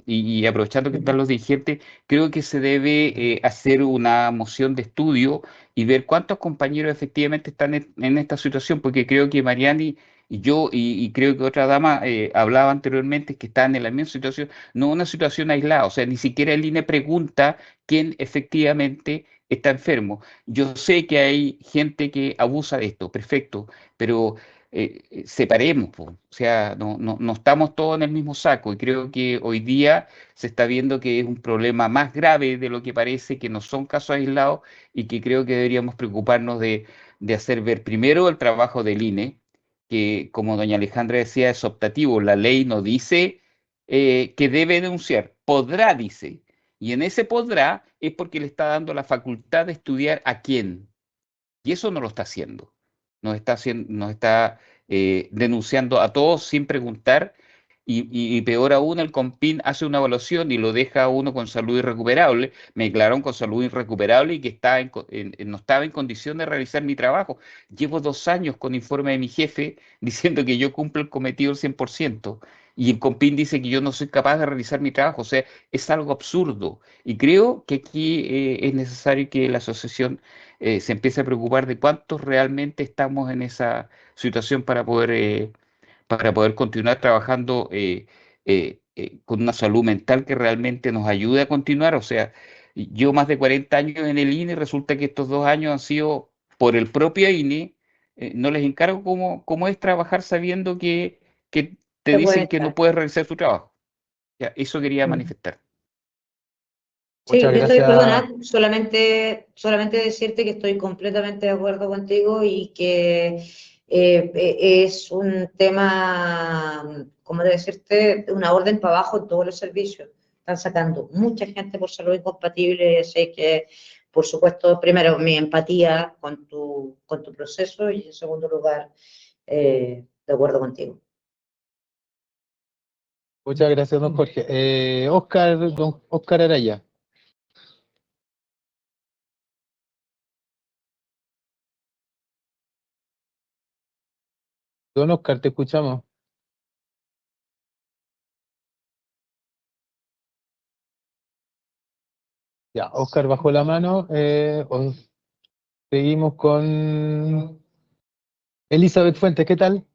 y aprovechando que están los dirigentes, creo que se debe hacer una moción de estudio y ver cuántos compañeros efectivamente están en esta situación, porque creo que Mariani y yo, y creo que otra dama hablaba anteriormente que están en la misma situación, no una situación aislada, o sea, ni siquiera el INE pregunta quién efectivamente está enfermo. Yo sé que hay gente que abusa de esto, perfecto, pero separemos, po. O sea, no estamos todos en el mismo saco y creo que hoy día se está viendo que es un problema más grave de lo que parece, que no son casos aislados y que creo que deberíamos preocuparnos de hacer ver primero el trabajo del INE, que como doña Alejandra decía es optativo, la ley no dice que debe denunciar, podrá, dice, y en ese podrá es porque le está dando la facultad de estudiar a quién, y eso no lo está haciendo, nos está denunciando a todos sin preguntar. Y peor aún, el COMPIN hace una evaluación y lo deja a uno con salud irrecuperable. Me declararon con salud irrecuperable y que no estaba en condición de realizar mi trabajo. Llevo 2 años con informe de mi jefe diciendo que yo cumplo el cometido al 100%. Y el COMPIN dice que yo no soy capaz de realizar mi trabajo. O sea, es algo absurdo. Y creo que aquí es necesario que la asociación se empiece a preocupar de cuántos realmente estamos en esa situación para poder continuar trabajando con una salud mental que realmente nos ayude a continuar. O sea, yo más de 40 años en el INE, resulta que estos 2 años han sido por el propio INE, no les encargo cómo es trabajar sabiendo que te Se puede dicen que no estar. puedes realizar tu trabajo. Ya, eso quería manifestar. Sí, Muchas yo estoy, gracias. perdona, solamente decirte que estoy completamente de acuerdo contigo y que es un tema, ¿cómo decirte? Una orden para abajo en todos los servicios. Están sacando mucha gente por salud incompatible, sé que, por supuesto, primero, mi empatía con tu proceso y, en segundo lugar, de acuerdo contigo. Muchas gracias, don Jorge. Don Oscar Araya. Don Oscar, te escuchamos. Ya, Oscar bajó la mano. Seguimos con Elizabeth Fuentes, ¿qué tal?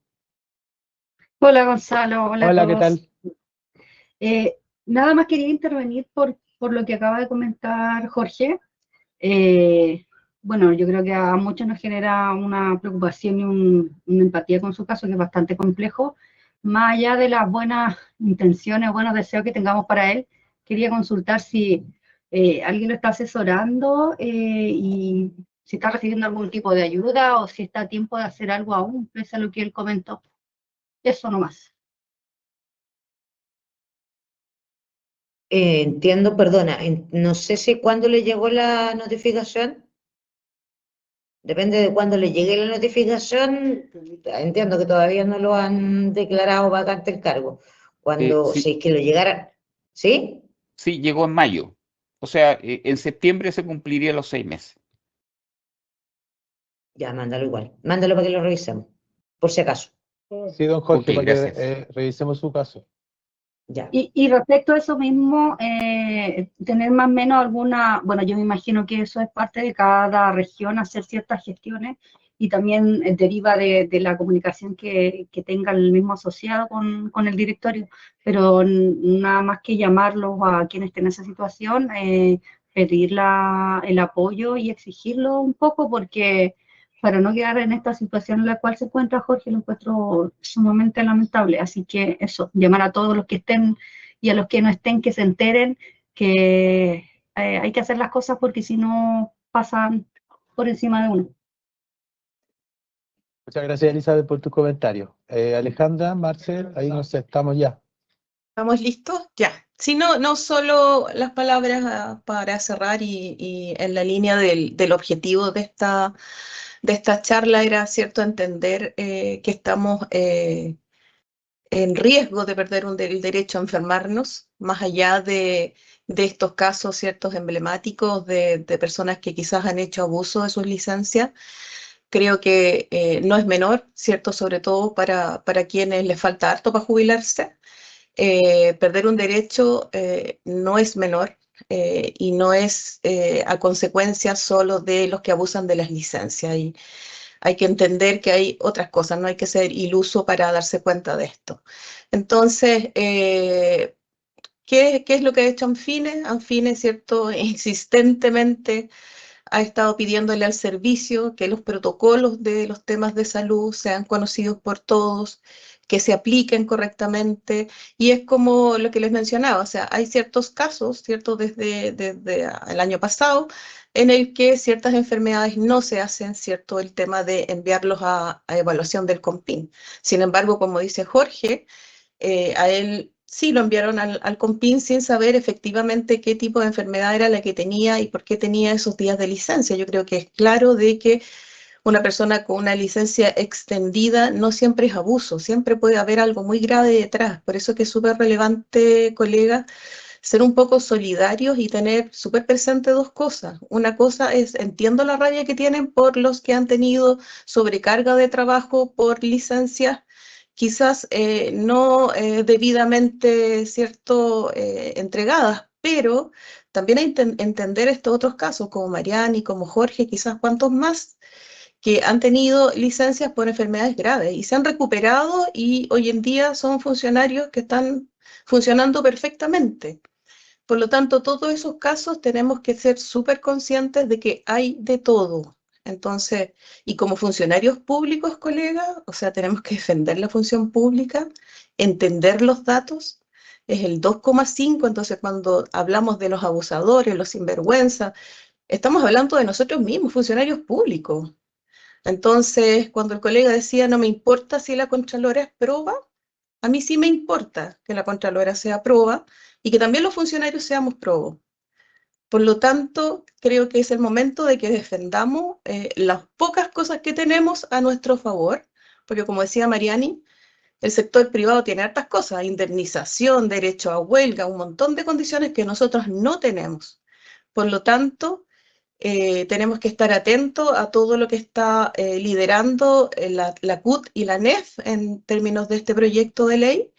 Hola Gonzalo, hola a Hola, ¿qué todos. tal? Nada más quería intervenir por lo que acaba de comentar Jorge. Bueno, yo creo que a muchos nos genera una preocupación y una empatía con su caso, que es bastante complejo. Más allá de las buenas intenciones o buenos deseos que tengamos para él, quería consultar si alguien lo está asesorando y si está recibiendo algún tipo de ayuda o si está a tiempo de hacer algo aún, pese a lo que él comentó. Eso nomás. Entiendo, perdona, no sé si cuándo le llegó la notificación. Depende de cuándo le llegue la notificación, entiendo que todavía no lo han declarado vacante el cargo. Cuando, Sí, si es que lo llegara, ¿sí? sí, llegó en mayo. O sea, en septiembre se cumplirían los 6 meses. Ya, mándalo igual. Mándalo para que lo revisemos, por si acaso. Sí, don Jorge, Ok, para gracias. que revisemos su caso. Ya. Y respecto a eso mismo, tener más o menos alguna, bueno, yo me imagino que eso es parte de cada región, hacer ciertas gestiones y también deriva de la comunicación que tenga el mismo asociado con el directorio, pero nada más que llamarlos a quienes estén en esa situación, pedir el apoyo y exigirlo un poco porque para no quedar en esta situación en la cual se encuentra Jorge, lo encuentro sumamente lamentable. Así que eso, llamar a todos los que estén y a los que no estén, que se enteren que hay que hacer las cosas porque si no pasan por encima de uno. Muchas gracias, Elizabeth, por tu comentario. Alejandra, Marcel, ahí nos estamos ya. ¿Estamos listos? Ya. Si no, no solo las palabras para cerrar y en la línea del objetivo de esta charla era, ¿cierto?, entender que estamos en riesgo de perder el derecho a enfermarnos, más allá de estos casos, ciertos emblemáticos de personas que quizás han hecho abuso de sus licencias. Creo que no es menor, ¿cierto?, sobre todo para quienes les falta harto para jubilarse. Perder un derecho no es menor y no es a consecuencia solo de los que abusan de las licencias. Y hay que entender que hay otras cosas, no hay que ser iluso para darse cuenta de esto. Entonces, ¿qué es lo que ha hecho Anfine? Anfine, ¿cierto?, insistentemente ha estado pidiéndole al servicio que los protocolos de los temas de salud sean conocidos por todos, que se apliquen correctamente, y es como lo que les mencionaba, o sea, hay ciertos casos, ¿cierto?, desde el año pasado, en el que ciertas enfermedades no se hacen, ¿cierto?, el tema de enviarlos a evaluación del COMPIN. Sin embargo, como dice Jorge, a él sí lo enviaron al COMPIN sin saber efectivamente qué tipo de enfermedad era la que tenía y por qué tenía esos días de licencia. Yo creo que es claro de que una persona con una licencia extendida no siempre es abuso, siempre puede haber algo muy grave detrás. Por eso que es súper relevante, colega, ser un poco solidarios y tener súper presente dos cosas. Una cosa es, entiendo la rabia que tienen por los que han tenido sobrecarga de trabajo por licencias, quizás no debidamente, ¿cierto?, entregadas, pero también hay que entender estos otros casos, como Mariani, como Jorge, quizás cuantos más, que han tenido licencias por enfermedades graves y se han recuperado y hoy en día son funcionarios que están funcionando perfectamente. Por lo tanto, todos esos casos tenemos que ser súper conscientes de que hay de todo. Entonces, y como funcionarios públicos, colegas, o sea, tenemos que defender la función pública, entender los datos, es el 2,5, entonces cuando hablamos de los abusadores, los sinvergüenzas, estamos hablando de nosotros mismos, funcionarios públicos. Entonces, cuando el colega decía, no me importa si la Contralora es proba, a mí sí me importa que la Contralora sea proba y que también los funcionarios seamos probos. Por lo tanto, creo que es el momento de que defendamos las pocas cosas que tenemos a nuestro favor, porque como decía Mariani, el sector privado tiene hartas cosas, indemnización, derecho a huelga, un montón de condiciones que nosotros no tenemos. Por lo tanto, tenemos que estar atentos a todo lo que está liderando la CUT y la NEF en términos de este proyecto de ley,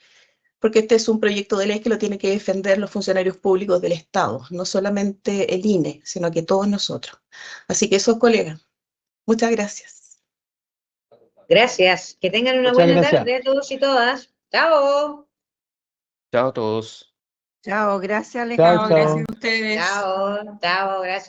porque este es un proyecto de ley que lo tienen que defender los funcionarios públicos del Estado, no solamente el INE, sino que todos nosotros. Así que eso, colegas. Muchas gracias. Gracias. Que tengan una buena tarde a todos y todas. Chao. Chao a todos. Chao, gracias Alejandra. Gracias a ustedes. Chao, gracias.